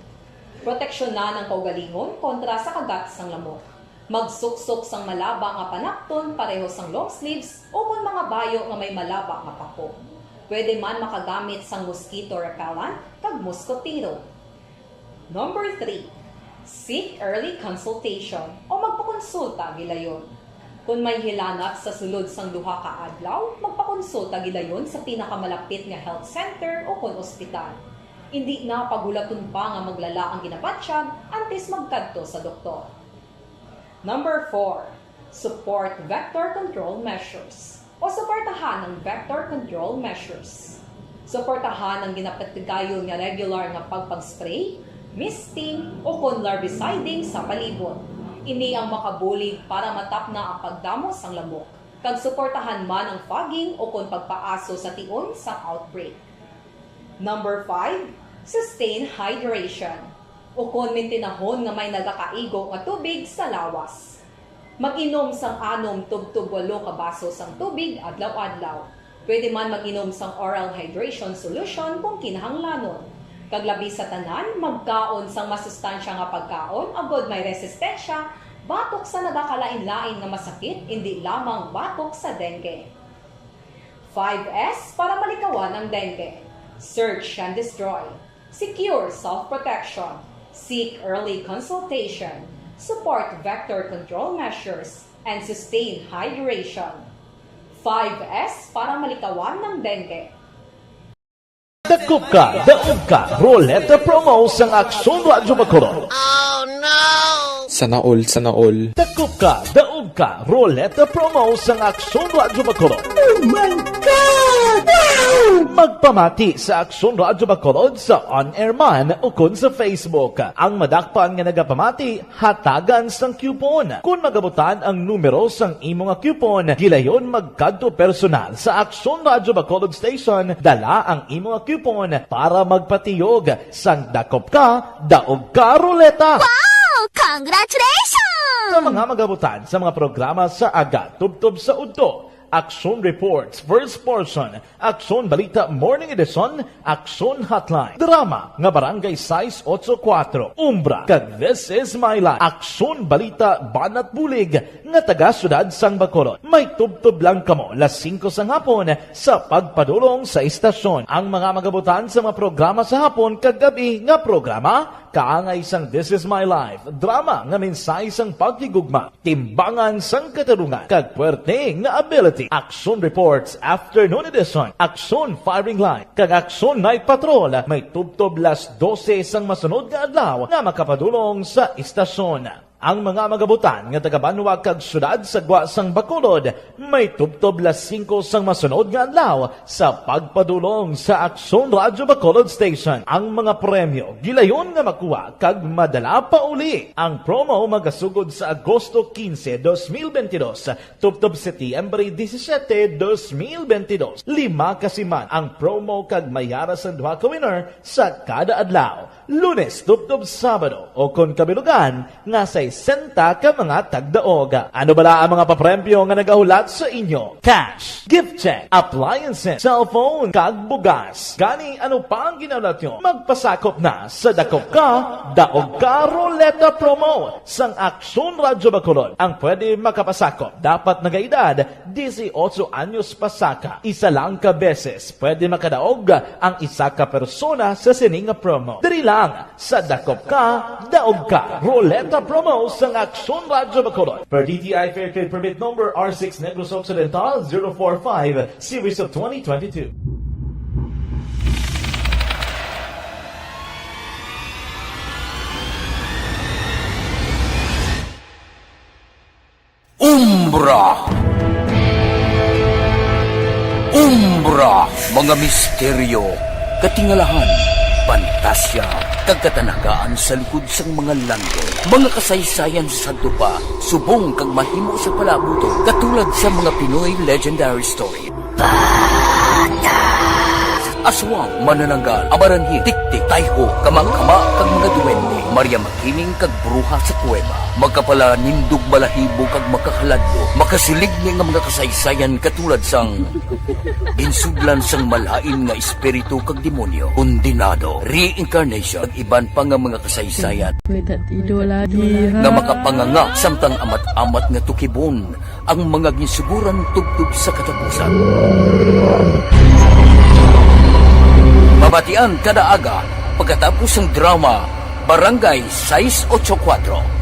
Proteksyonan ang kaugalingon kontra sa kagat sang lamok. Magsuksok sang malaba nga panakton pareho sang long sleeves o kung mga bayo nga may malaba nga pako. Pwede man makagamit sang mosquito repellent kag mosquitero. Number 3. Seek early consultation o magpakonsulta gilayon. Kung may hilanat sa sulod sang duha ka adlaw, magpakonsulta gilayon sa pinakamalapit nga health center o kung ospital. Hindi na pagulaton pa nga maglala ang ginabatsyag antes magkadto sa doktor. Number 4. Support vector control measures o suportahan ang vector control measures. Suportahan ang ginapatigayon nga regular nga pagpag-spray, misting o kung larviciding sa palibot. Ini ang makabulig para matap na ang pagdamos sang lamok. Kag suportahan man ang fogging o kung pagpaaso sa tion sa outbreak. Number 5, sustain hydration o kung mintinahon nga may nagakaigo nga tubig sa lawas. Mag-inom sang 6 tub-tub 8 ka baso sang tubig adlaw-adlaw. Pwede man mag-inom sang oral hydration solution kung kinahanglanon. Kaglabi sa tanan, magkaon sang masustansya nga pagkaon, agod may resistensya, batok sa nagakalain-lain nga masakit, hindi lamang batok sa dengue. 5S para malikawan ang dengue. Search and destroy. Secure self-protection. Seek early consultation. Support vector control measures and sustain hydration. 5S para malikawan ng dengue. Dakop ka, daog ka, Roleta Promo sang Aksyon Radyo Bacolod. Sana all, sana all. Dakop ka, daog ka, Roleta Promo sang Aksyon Radyo Bacolod. Oh my God! Wow! Magpamati sa Aksyon Radyo Bacolod sa on-air man o kun sa Facebook. Ang madakpan nga nagapamati, hatagan sang coupon. Kung magabutan ang numero sang imo nga coupon, gilayon magkadto personal sa Aksyon Radyo Bacolod Station, dala ang imo nga coupon para magpatiyog sang dakop ka, daog ka, Roleta. Wow! Congratulations! Sa mga magabutan sa mga programa sa Aga Tubtob sa Udto, Aksyon Reports First Portion, Aksyon Balita Morning Edition, Aksyon Hotline, Drama nga Barangay 684, Umbra, kag This Is My Life, Aksyon Balita Banat Bulig nga taga Syudad sang Bacolod. May tubtob lang kamo las 5 sang hapon sa pagpadulong sa istasyon. Ang mga magabutan sa mga programa sa hapon kag gabi nga programa kaangay sang This Is My Life, drama nga mensahe sang pagtigugma, timbangan sang katarungan, kag puwerte nga ability. Aksyon Reports Afternoon Edition, Aksyon Firing Line, kag Aksyon Night Patrol, may tubtob las 12 sang masunod nga adlaw nga makapadulong sa istasyon. Ang mga magabutan nga taga-Banwa kag syudad sa Gwa sang Bacolod, may tubtob las 5 sang masunod nga adlaw sa pagpadulong sa Aksyon Radyo Bacolod Station. Ang mga premyo gilayon nga makuha kag madala pa uli. Ang promo magasugod sa Agosto 15, 2022, tubtob Setyembre 17, 2022. 5 kasiman ang promo kag mayara sa 2 ka winner sa kada adlaw. Lunes, tubtob Sabado o kung kabilugan nga sa 60 ka mga tagdaog. Ano bala ang mga papremyo nga nagahulat sa inyo? Cash, gift check, appliances, cellphone, kag bugas. Gani ano pa ang ginahulat nyo? Magpasakop na sa Dakop Ka, Daog Ka Roleta Promo sang Aksyon Radyo Bacolod. Ang pwede makapasakop dapat nagaedad 18 anyos pasaka. Isa lang ka beses pwede makadaog ang isa ka persona sa sining promo. Diri lang sa Dakop Ka, Daog Ka Roleta Promo sang Aksyon Radyo Bacolod. Per DTI Fair Trade Permit Number R6 Negros Occidental 045 Series of 2022. Umbra! Umbra! Mga misteryo, katingalahan, pantasya, kagkatanagaan sa likod sang mga langit. Mga kasaysayan sa dupa, subong kag mahimo sa palabuto, katulad sa mga Pinoy legendary story. aswang, manananggal, amaranhin, tiktik, tayho, kamang-kama, kag mga duwende, Maria Makining kag bruha sa kuweba. Magkapala nindog balahibo kag makahaladlo, makasilig nga mga kasaysayan katulad sang ginsudlan sang malain nga espiritu kag demonyo, kondinado, reincarnation, kag iban pa nga mga kasaysayan nga makapanganga samtang amat-amat nga tukibon ang mga ginsuguran tugtog sa katapusan. Mabatian kada aga pagkatapos ng drama Barangay 684.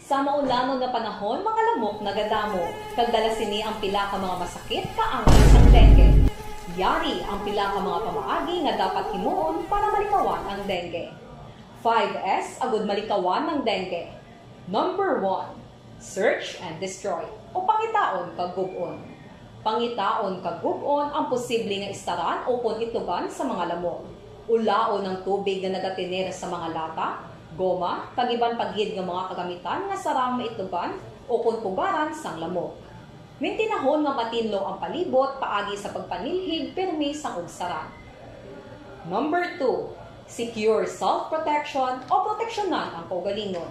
Sa maulangon nga panahon, mga lamok nagadamo. Kagdala sini ang pila ka mga masakit kaangay sang dengue. Yari ang pila ka mga pamaagi nga dapat himuon para malikawan ang dengue. 5S agud malikawan ng dengue. Number 1, search and destroy o pangitaon kag gub-on. Pangitaon kag gub-on ang posible nga istaran o kon itugan sa mga lamok. Ulaon ng tubig na nagatinir sa mga lata, goma, kag-iban paghid nga mga kagamitan nga sarang maitugan o kon pugaran sang lamok. Mintinahon nga matinlo ang palibot paagi sa pagpanilhig permi sang ugsaran. Number 2, secure self-protection o proteksyonan ang kaugalingon.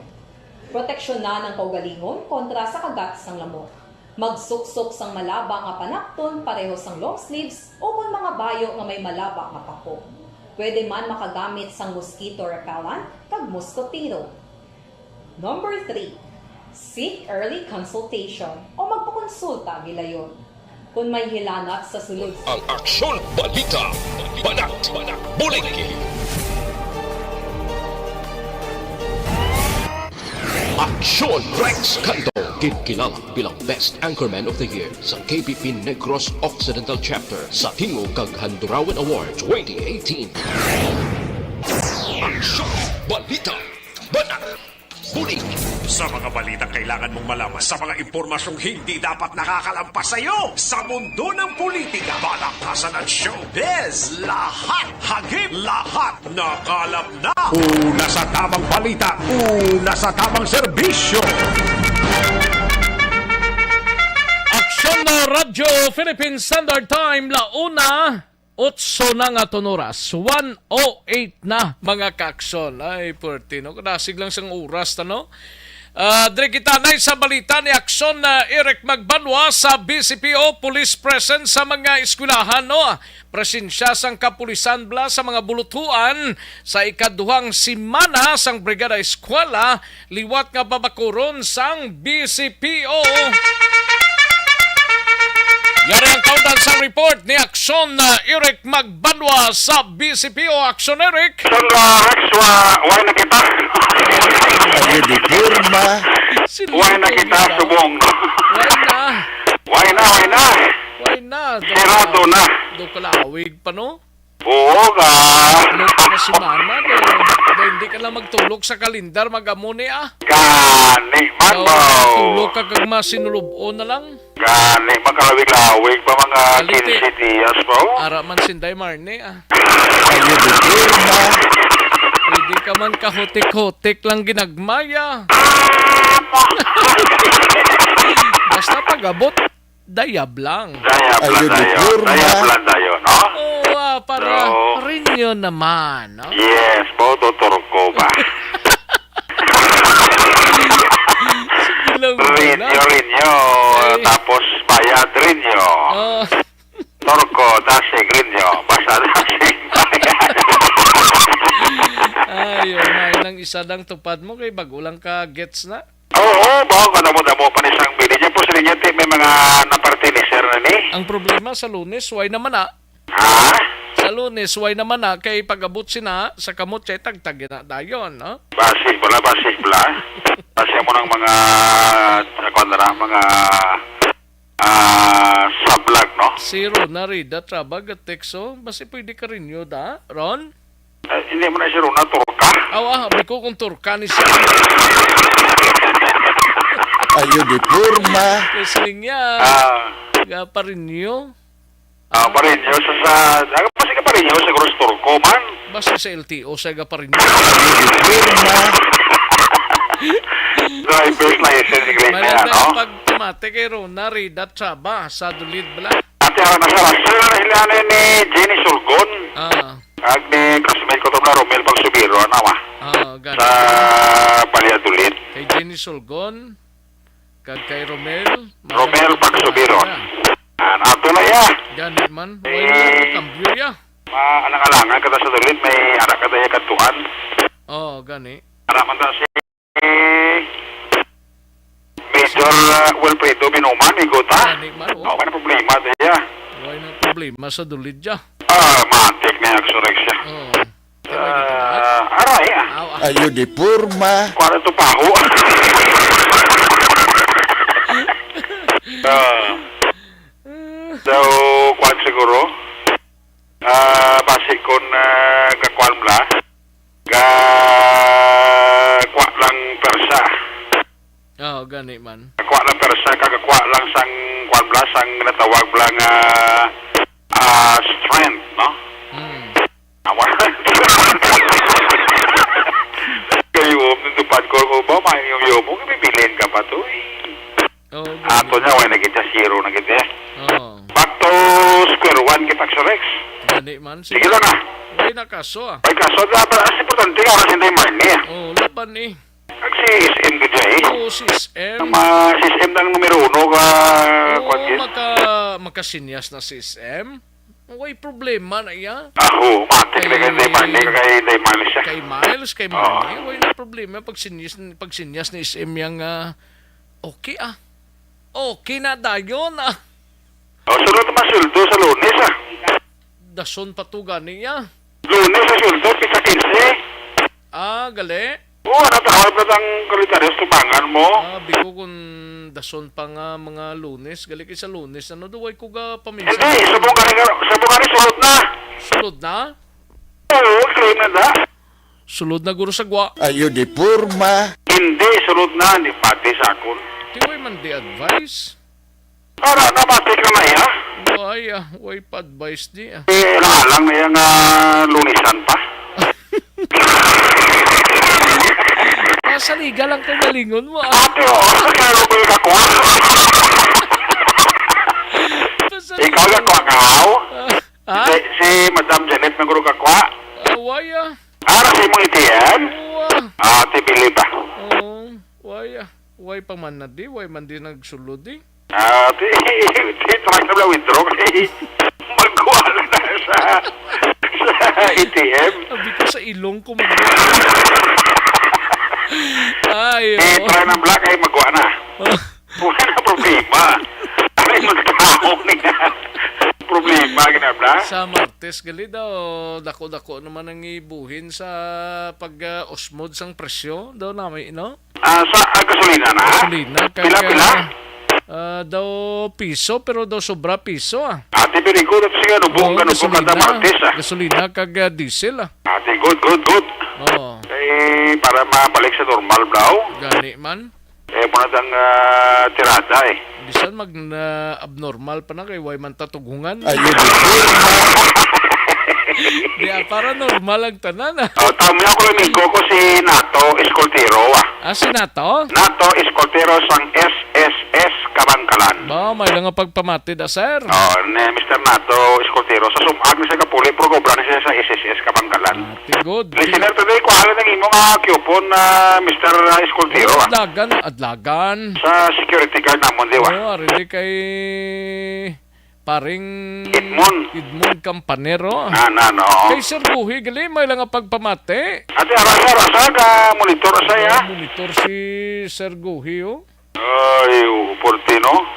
Proteksyonan ang kaugalingon kontra sa kagat sang lamok. Magsuksok sang malaba nga panakton pareho sang long sleeves o kung mga bayo nga may malaba nga pako. Pwede man makagamit sang mosquito repellent kag mosquitero. Number 3, seek early consultation o magpakonsulta gilayon. Kung may hilanat sa sulod Ang Aksyon Balita, Banat, Buliki. Aksyon Rex Canto, kinilala bilang Best Anchorman of the Year sa KPP Negros Occidental Chapter sa Tingog kag Handurawan Award 2018. Aksyon Balita, Banat, Buliki. Sa mga balitang kailangan mong malaman, sa mga impormasyong hindi dapat nakakalampas sa iyo, sa mundo ng politika, balakasan at showbiz, lahat, hagip, lahat, nakalap na. Una sa tamang balita, una sa tamang serbisyo. Aksyon na Radyo Philippine Standard Time, launa, 8 na nga tonoras, 1:08 na mga kakson. Ay, Portino, kadasig lang sang oras, no? Dre kita na sa balita ni Aksyon na Eric Magbanwa sa BCPO Police Presence sa mga eskwelahan, no? Presensya sang kapulisan bla sa mga bulutuan sa ikaduhang simana sang Brigada Eskwela, liwat nga babakuron sang BCPO. Yari ang kaudan sa report ni Aksyon na Eric Magbanwa sa BCPO. Aksyon, Eric. Why na kita? Di pirma. Why na kita subong? Why na? Sirado na. Do kalawig pa, no? Oo ka. Ano ka na simana? Do hindi ka lang magtulog sa kalendar, mag-amuni Gani man mo. Tulog ka kag masinulubon na lang. Gani, magkalawig-lawig pa mga 15 días po. Ara man sinday Marne, Pwede ka man kahotik-hotik lang ginagmaya. Basta pag-abot, dayab lang. Dayab lang tayo, no? Oo, para rinyo naman, no? Yes, po, tuturog ko ba? Rinyo. Tapos bayad rinyo. Torko, dasig rinyo. Basta dasig bayad. Ay, may lang isa lang tupad mo kay bago lang ka gets na. Oo, bago ka damo pa ni sang bili. Diyan po sa inyo, may mga napartinisir na ni. Ang problema sa Lunes, why naman Ha? Sa Lunes, why naman kay pag-abot sina sa kamot chay tagtagin na dayon, no? Basig bala. Kasi mo ng mga sablag, no? Zero na rida, trabag at tekso. Basi pwede ka rin yun, Ron? Hindi mo na siya rin na turka. Habi ko kung turka ni siya. Ayun, di purma. Kasi niya, pa rin yun. Pa rin yun, basi ka pa rin yun, siguro sa turko man. Basta sa LTO, saga pa rin yun. Driver's license English na yan, no? pagpamati kay Rona Rida Chaba sa Dulid bala. Ate ara na sa sila ni Jenny Sulgon. Ag ni classmate ko na Romel Pagsubiro nawa. Ganun. Sa Valladolid. Kay Jenny Sulgon, kay Romel Pagsubiro. Ato na ya. Ganit man. Why na kambyo ya? Alang-alangan kada sa Dulid may anak kada ya katuan. Gani. Anak man ta si Major Wilfredo Binuman, igota. Wala na problema daya. Wala na problema sa Dulid ya. Matik na yung surexya. Aray Ayo di purma. Kuwara ito paho. So, kuwan siguro. Basi kon kakuan bla. Kwa lang persa. Gani man. Kwa lang persa, kagakwa lang sang kuan bla, sang natawag bla nga strength, no? Kayo, nandupad ko ba, yung mo, bibilin ka pa to Ato niya, wala naging zero na ganda. Back to square one kita sa Rex. Gani man. Sige lang na. May nakaso May kaso, dapat as importante ka kasi hindi marni. Laban eh. Ang si SM ka dyan si SM. Si SM ng numero 1 ka. Makasinyas na si SM. May problema na iya. Matik na hindi marni kay hindi marni siya. Kay Marni. May na problema pag sinyas ni SM yung okay Okay na dayon Sunod naman suldo sa Lunes Dason patugan niya. Lunes sa suldo, pisa 15. Gali? Natawag na ang kalitaryos tumangan mo. Biko kung dason pa nga mga Lunes. Gali kayo sa Lunes. Duway ko ga paminsan. Hindi, sabong ka ni sulod na. Sulod na? Oo, claim na da. Sulod na guro sa gwa. Ayo di purma. Hindi, sulod na. Hindi pati sa akon. Tiway man di advice. Para namatik na na ya. Way pa-advice di lang na yung Lunisan pa. Sa liga lang kung malingon mo Ate kaya mo yung kakwa. Ikaw kakwa kahaw? Si Madam Janet na guro kakwa? Waya. Si mong itiyan? Ate Bili ba? Waya. Way pa man na di. Way man di nagsulod di. Try na lang withdraw kasi magwala na sa ATM. Sabi ko sa ilong ko try na black ay magwa na. Wala na problema. Ay magtahok niya. Problema ginabla. Sa Martes gali daw dako-dako naman ang ibuhin sa pag-osmod sang presyo daw namin sa gasolina na? Gasolina. Pila? Daw piso pero daw sobra piso Ate very good at sige nubong kada Martes Gasolina kag diesel Ate good. Para mabalik sa normal daw. Gani man. Muna dang tirada Bisan mag abnormal pa na kay way man tatugungan. Ayun. Para normal ang tanan tama ako amigo ko si Nato Escoltero si Nato? Nato Escoltero sang SSS Kabangkalan. May lang nga pagpamatid sir. Ni Mr. Nato Escoltero sa sumag ni sa kapuli pero cobra ni siya sa SSS Kabangkalan. Good. Listener today ko halos ng imo nga coupon na Mr. Escoltero Adlagan. Sa security guard namon di Ari kay paring Edmond Campanero. No. Kay Sir Guhi, gali, may lang nga pagpamate. Ate, arasa ka, monitor saya. Monitor si Sir Guhi, Ay, Portino.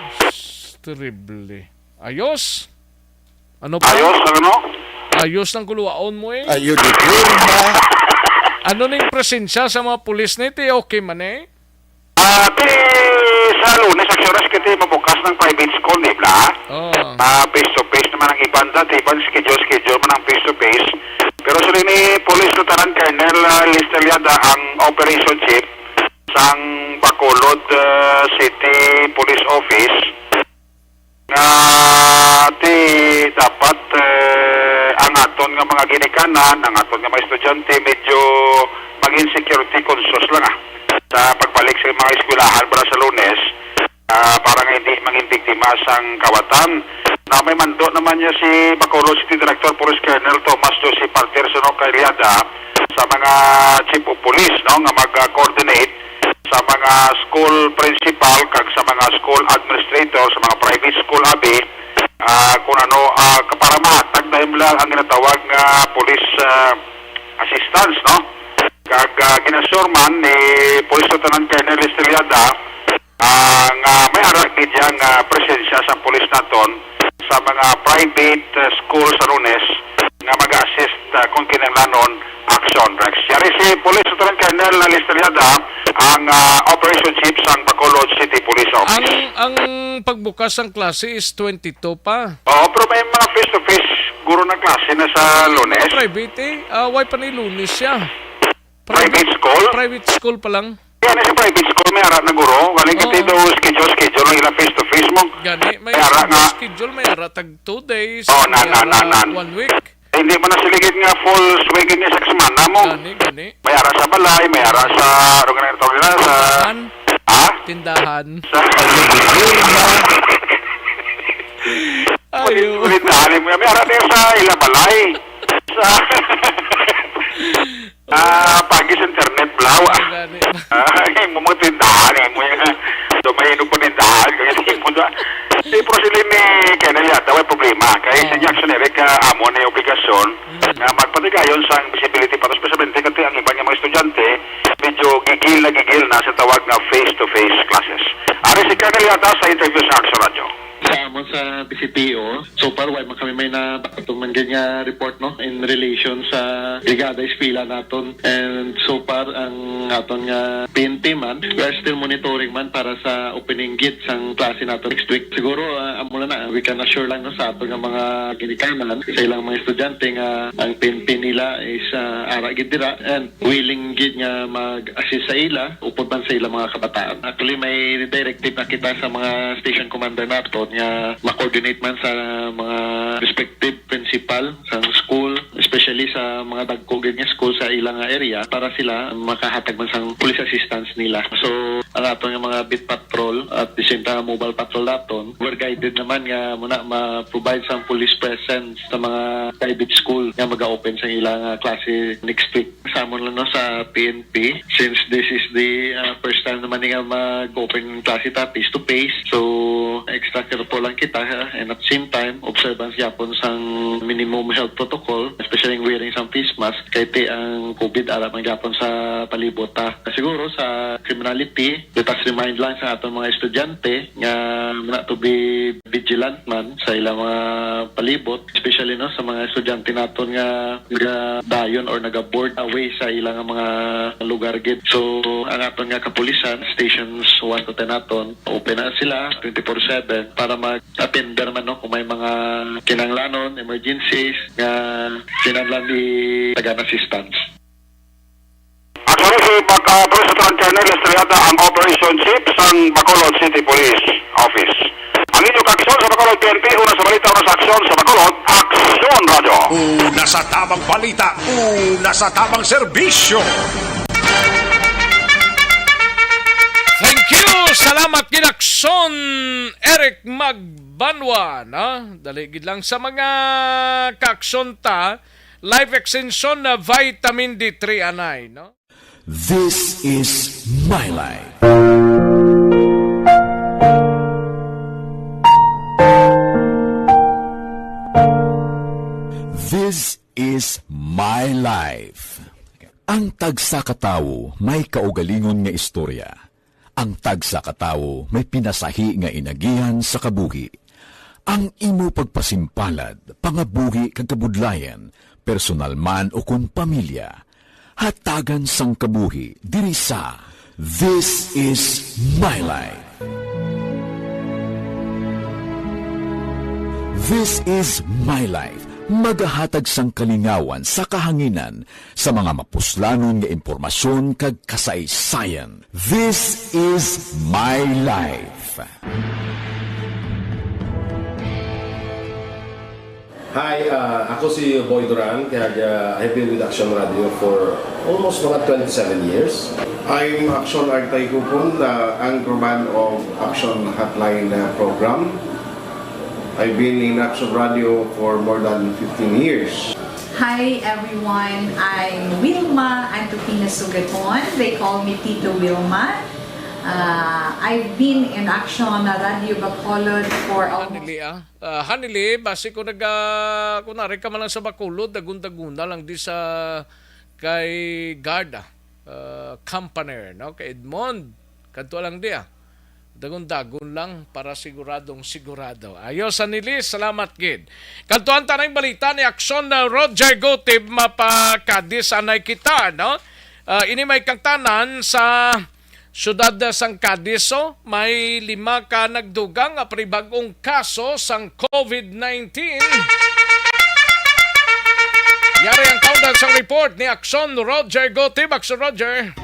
Terrible. Ayos. Ano pa? Ayos ng kuluwaon mo Ayos di purma. Ano na yung presensya sa mga pulis na ito? Okay man Sa Lunes, aksyores kita mabukas ng private school, di ba? Face-to-face naman ang ibanda, ibang schedule man ang face-to-face. Pero sila ni Police Lieutenant Colonel Listeliada ang Operation Chief sang Bacolod City Police Office nga dapat ang aton nga mga ginikanan, ang aton nga mga estudyante medyo maging security conscious lang sa pagbalik sa mga eskwelahan para sa Lunes para nga hindi manging biktima sang kawatan. Na may mando naman niya si Bacolod City Director Police Colonel Tomas Joseph Palterso Cailiada sa mga chief of police no nga mag-coordinate sa mga school principal kag sa mga school administrator sa mga private school abi kung ano para mahatag dahil lang ang ginatawag nga police assistance no kag ginasurman ni Police Lieutenant Colonel Estrellada nga may arak nidyang presensya sa police naton sa mga private school sa Lunes nga mag-assist kung kinanglanon action. Yari si Police Lieutenant Colonel Estrellada ang Operation Chief sa Bacolod City Police Office. Ang pagbukas ng klase is 22 pa. Oo, pero may mga face-to-face guro ng klase na sa Lunes. Private why pa ni Lunes siya? Private school? Private school pa lang. Yan sa private school, may ara na guro. Waling katido schedule ng ilang face-to-face mo. Gani, may ara nga schedule, may ara tag 2 days. Oh, na. 1 week. Hindi mo na siligid nga full swing niya sa semana mo. Gani. May ara sa balay, may ara sa sa tindahan. Sa Ayo. Tindahan mo. May ara din sa ilabalay. Sa pagis internet blaw. Mo mga tindahan mo yung domain po tindahan kaya mo da. Pero sila ni Kennedy daw ay problema kaya si Jackson Eric amo na yung obligasyon na magpatigayon sa visibility para especialmente kasi ang iba niya mga estudyante medyo gigil na sa tawag na face-to-face classes. Ari si Kennedy sa interview sa Action Radio. Sa PCPO, so far why kami may na man nga report no in relation sa brigada ispila naton, and so far ang aton nga PNP man we are still monitoring man para sa opening gate sang klase naton next week. Siguro amo na we can assure lang no sa aton nga mga ginikanan sa ilang mga estudyante nga ang PNP nila is ara gid dira and willing gid nga mag-assist sa ila upod man sa ilang mga kabataan. Actually may directive na kita sa mga station commander naton nga ma-coordinate man sa mga respective principal sa school, especially sa mga dagkogin nga school sa ilang area para sila makahatag man sa police assistance nila. So, ang aton nga mga beat patrol at the same time mobile patrol naton, we're guided naman nga muna ma-provide sa police presence sa mga private school nga mag-open sa ilang klase next week. Kasama lang no sa PNP since this is the first time naman nga mag-open klase ta face to face. So, extra careful lang kita and at the same time observance yapon sang minimum health protocol, especially wearing some face mask kay ang COVID alam ang yapon sa palibot siguro sa criminality. Let us remind lang sa atong mga estudyante nga na to be vigilant man sa ilang mga palibot, especially no sa mga estudyante naton nga dayon or naga-board away sa ilang mga lugar gid. So ang aton nga kapulisan stations 1 to 10 naton open na sila 24/7 para mag-attender man no kung may mga kinanglanon, emergencies nga kinanglan di tagan assistance. Actually, si Police Lieutenant Colonel Estrellada ang Operation Chief sa Bacolod City Police Office. Ang inyong aksyon sa Bacolod PNP, una sa balita, una sa aksyon sa Bacolod, Aksyon Radio. Una sa tamang balita, una sa tamang serbisyo. Thank you! Salamat kinakson Eric Magbanwa. Daligid lang sa mga kakson ta, live extension na vitamin D3 anay. No? This is my life. This is my life. Ang tagsa katawo may kaugalingon nga istorya. Ang tagsa katawo may pinasahi nga inagihan sa kabuhi. Ang imo pagpasimpalad, pangabuhi kag kabudlayan, personal man o kung pamilya, hatagan sang kabuhi diri sa This is my life. This is my life. Magahatag sang kalingawan sa kahanginan sa mga mapuslanon nga impormasyon kag kasaysayan. This is my life. Hi, ako si Boy Duran, kaya I've been with Action Radio for almost mga 27 years. I'm Action Artay Kupon, anchorman of Action Hotline program. I've been in Action Radio for more than 15 years. Hi everyone, I'm Wilma Antopina Sugaton. They call me Tito Wilma. I've been in Action Radio Bacolod for Hanili, basi ko kunwari ka man lang sa Bacolod, dagunda lang di sa kay Garda, Campaner, no? Kay Edmond, kanto lang di dagun-dagun lang para siguradong sigurado. Ayos, Hanili, salamat gid. Kantuan tanang balita ni Action na Roger Gotib mapakadis anay kita, no? Ini may kangtanan sa siyudad sang Cadiz, may 5 ka nagdugang apribagong kaso sang COVID-19. Yari ang kaundan sang report ni Action Roger Gotib. Action Roger.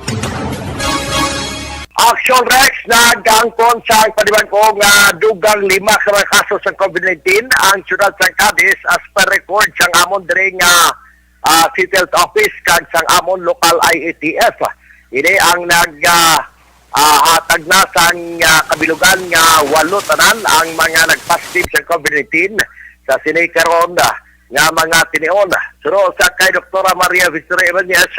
Action Rex nagangkon sa panibagong dugang 5 ka mga kaso sa COVID-19 ang siyudad sang Cadiz as per record sang amon diri nga City Health Office kag sang amon local IATF. Ini ang hatag na sang kabilugan nga 8 tanan ang mga nagpositive sa COVID-19 sa sinikaron nga mga tinion. Suro sa kay Dr. Maria Victoria Ibanez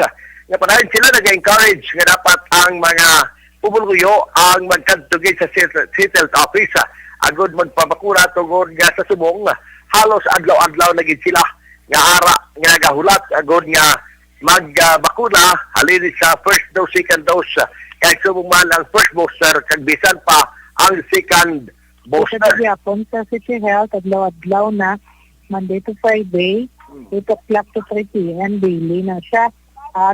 nga panahin sila nag-encourage nga dapat ang mga pumuluyo ang magkadtugid sa City Health Office agud magpabakura tungod nga sa subong halos adlaw-adlaw na gid sila nga ara nga nagahulat agud nga magbakuna halin sa first dose, second dose kaya subong man ang first booster kag bisan pa ang second booster. Sa sa City Health, adlaw-adlaw na, Monday to Friday, 8 o'clock to 3 p.m. daily na siya.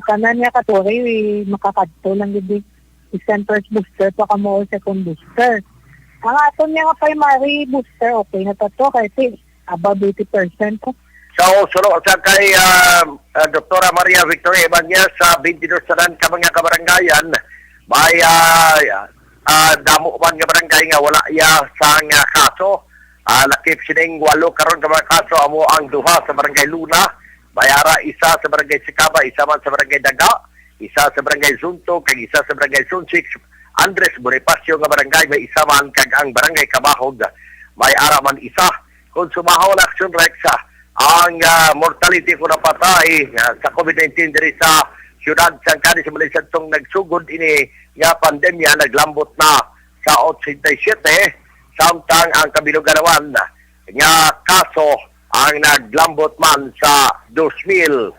Tanan niya katuri, makakadto lang gid isang first booster pa kamo second booster. Ang aton niya nga primary booster, okay na to kasi above 80%. So, suro sa kay Dr. Maria Victoria Ibanez sa 22 tanan ka mga kabarangayan, may damo man nga barangay nga wala sang kaso. Lakip sining 8 karon ka mga kaso amo ang 2 sa barangay Luna, bayara isa sa barangay Sikaba, isa man sa barangay Daga, isa sa barangay Zunto, kag isa sa barangay Sunsik, Andres Bonifacio nga barangay, may isa man kag ang barangay Kabahog, may ara man isa. Kung sumahaw na Action Rex ang mortality ko na patay sa COVID-19 diri sa siyudad sang Cadiz sa Malaysia tong nagsugod ini nga pandemya naglambot na sa 87 samtang ang kabiluganawan nga kaso ang naglambot man sa 2,242.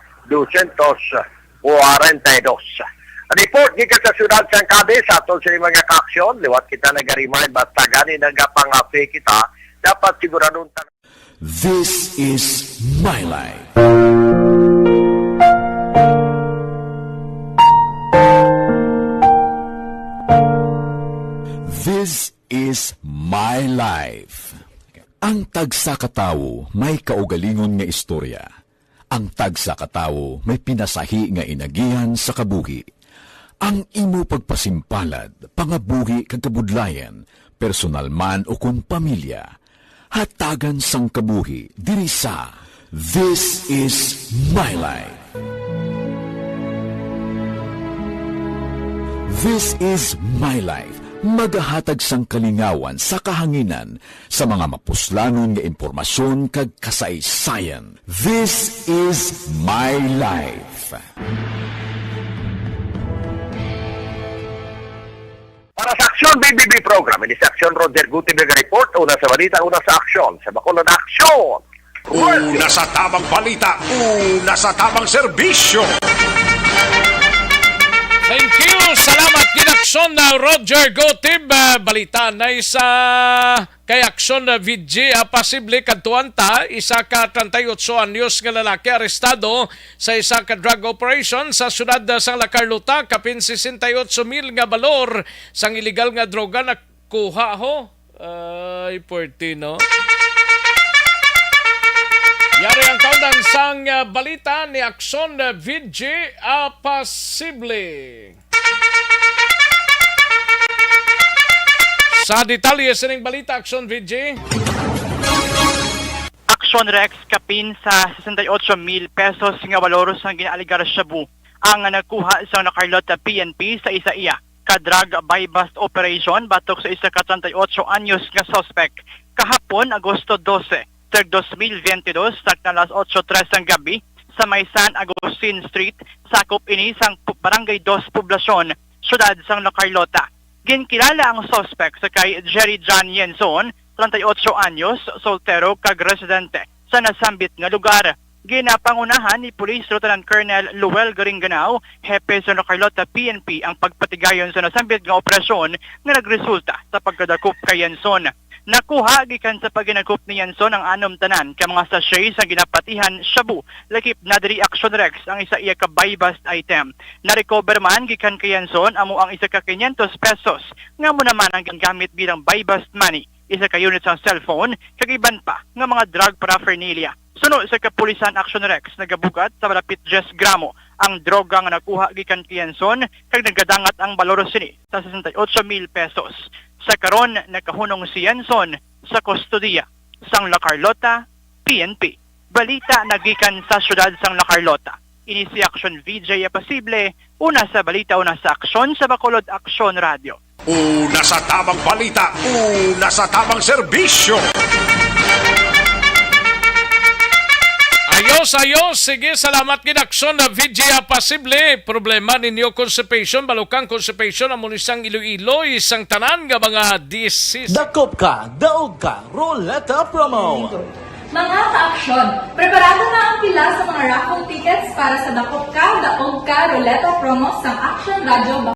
Report gikan sa siyudad sang Cadiz aton sa mga kaaksyon liwat kita nag-remind basta gani nagapang-api kita dapat siguradong This is My Life. This is My Life. Ang tagsa katawo may kaugalingon nga istorya. Ang tagsa katawo may pinasahi nga inagihan sa kabuhi. Ang imo pagpasimpalad, pangabuhi kag kabudlayan, personal man o kung pamilya, hatagan sang kabuhi diri sa This is My Life. This is My Life. Magahatag sang kalingawan sa kahanginan sa mga mapuslanon nga impormasyon kag kasaysayan. This is My Life. Para sa Action BBB program, ini sa Action Roger Gutierrez report, una sa balita, una sa aksyon, sa Bacolod Action. Una sa tamang balita, una sa tamang serbisyo. Thank you. Salamat Action na Roger Gotib. Balita na isa kay Action na VG posible kadtuan ta isa ka 38 anyos nga lalaki arestado sa isa ka drug operation sa syudad sa La Carlota kapin 68,000 nga balor sang illegal nga droga na kuha ho. Ay puerti no. Yari ang kaundan sang balita ni Action na VG posible. Sa detalye sa ning balita, Action VG. Action Rex kapin sa 68,000 pesos nga waloros ang ginaaligar Shabu ang nakuha sa Carlota PNP sa isa iya ka-drug buy-bust operation batok sa isa ka 38 anyos nga suspect kahapon Agosto 12, 2022 sakto alas 8:03 ang gabi sa may San Agustin Street, sakop ini sang Barangay 2 Poblasyon, syudad sang Carlota. Ginkilala ang suspect sa kay Jerry John Yenson, 38 anyos, soltero kag residente sa nasambit nga lugar. Ginapangunahan ni Police Lieutenant Colonel Luel Garinganao, hepe sa Carlota PNP ang pagpatigayon sa nasambit nga operasyon nga nagresulta sa pagkadakop kay Yenson. Nakuha gikan sa paginagop ni Yenson ang anom tanan ka mga sachet sa ginapatihan Shabu, lakip na diri Action Rex ang isa iya ka buy-bust item. Na-recover man gikan kay Yenson amo ang isa ka 500 pesos nga mo naman ang gamit bilang buy-bust money, isa ka unit sa cellphone, kag iban pa nga mga drug paraphernalia. Sunod sa kapulisan Action Rex, nagabugat sa malapit 10 gramo ang droga nga nakuha gikan kay Yenson kag nagadangat ang balor sini sa 68,000 pesos. Sa karon nakahunong si Yenson sa kustodiya sang La Carlota PNP. Balita nagikan sa syudad sang La Carlota. Ini si Action VJ Apasible, una sa balita, una sa aksyon sa Bacolod Action Radio. Una sa tamang balita, una sa tamang serbisyo. Ayos, sige, salamat kinaksyon na VJ Apasible. Problema ninyo constipation, balukang constipation, amon isang Iloilo, isang tanan nga mga disease. Dakop ka, daog ka, Roleta Promo. Mga ka-aksyon, preparado na ang pila sa mga raffle tickets para sa Dakop Ka, Daog Ka, Roleta Promo sa Action Radio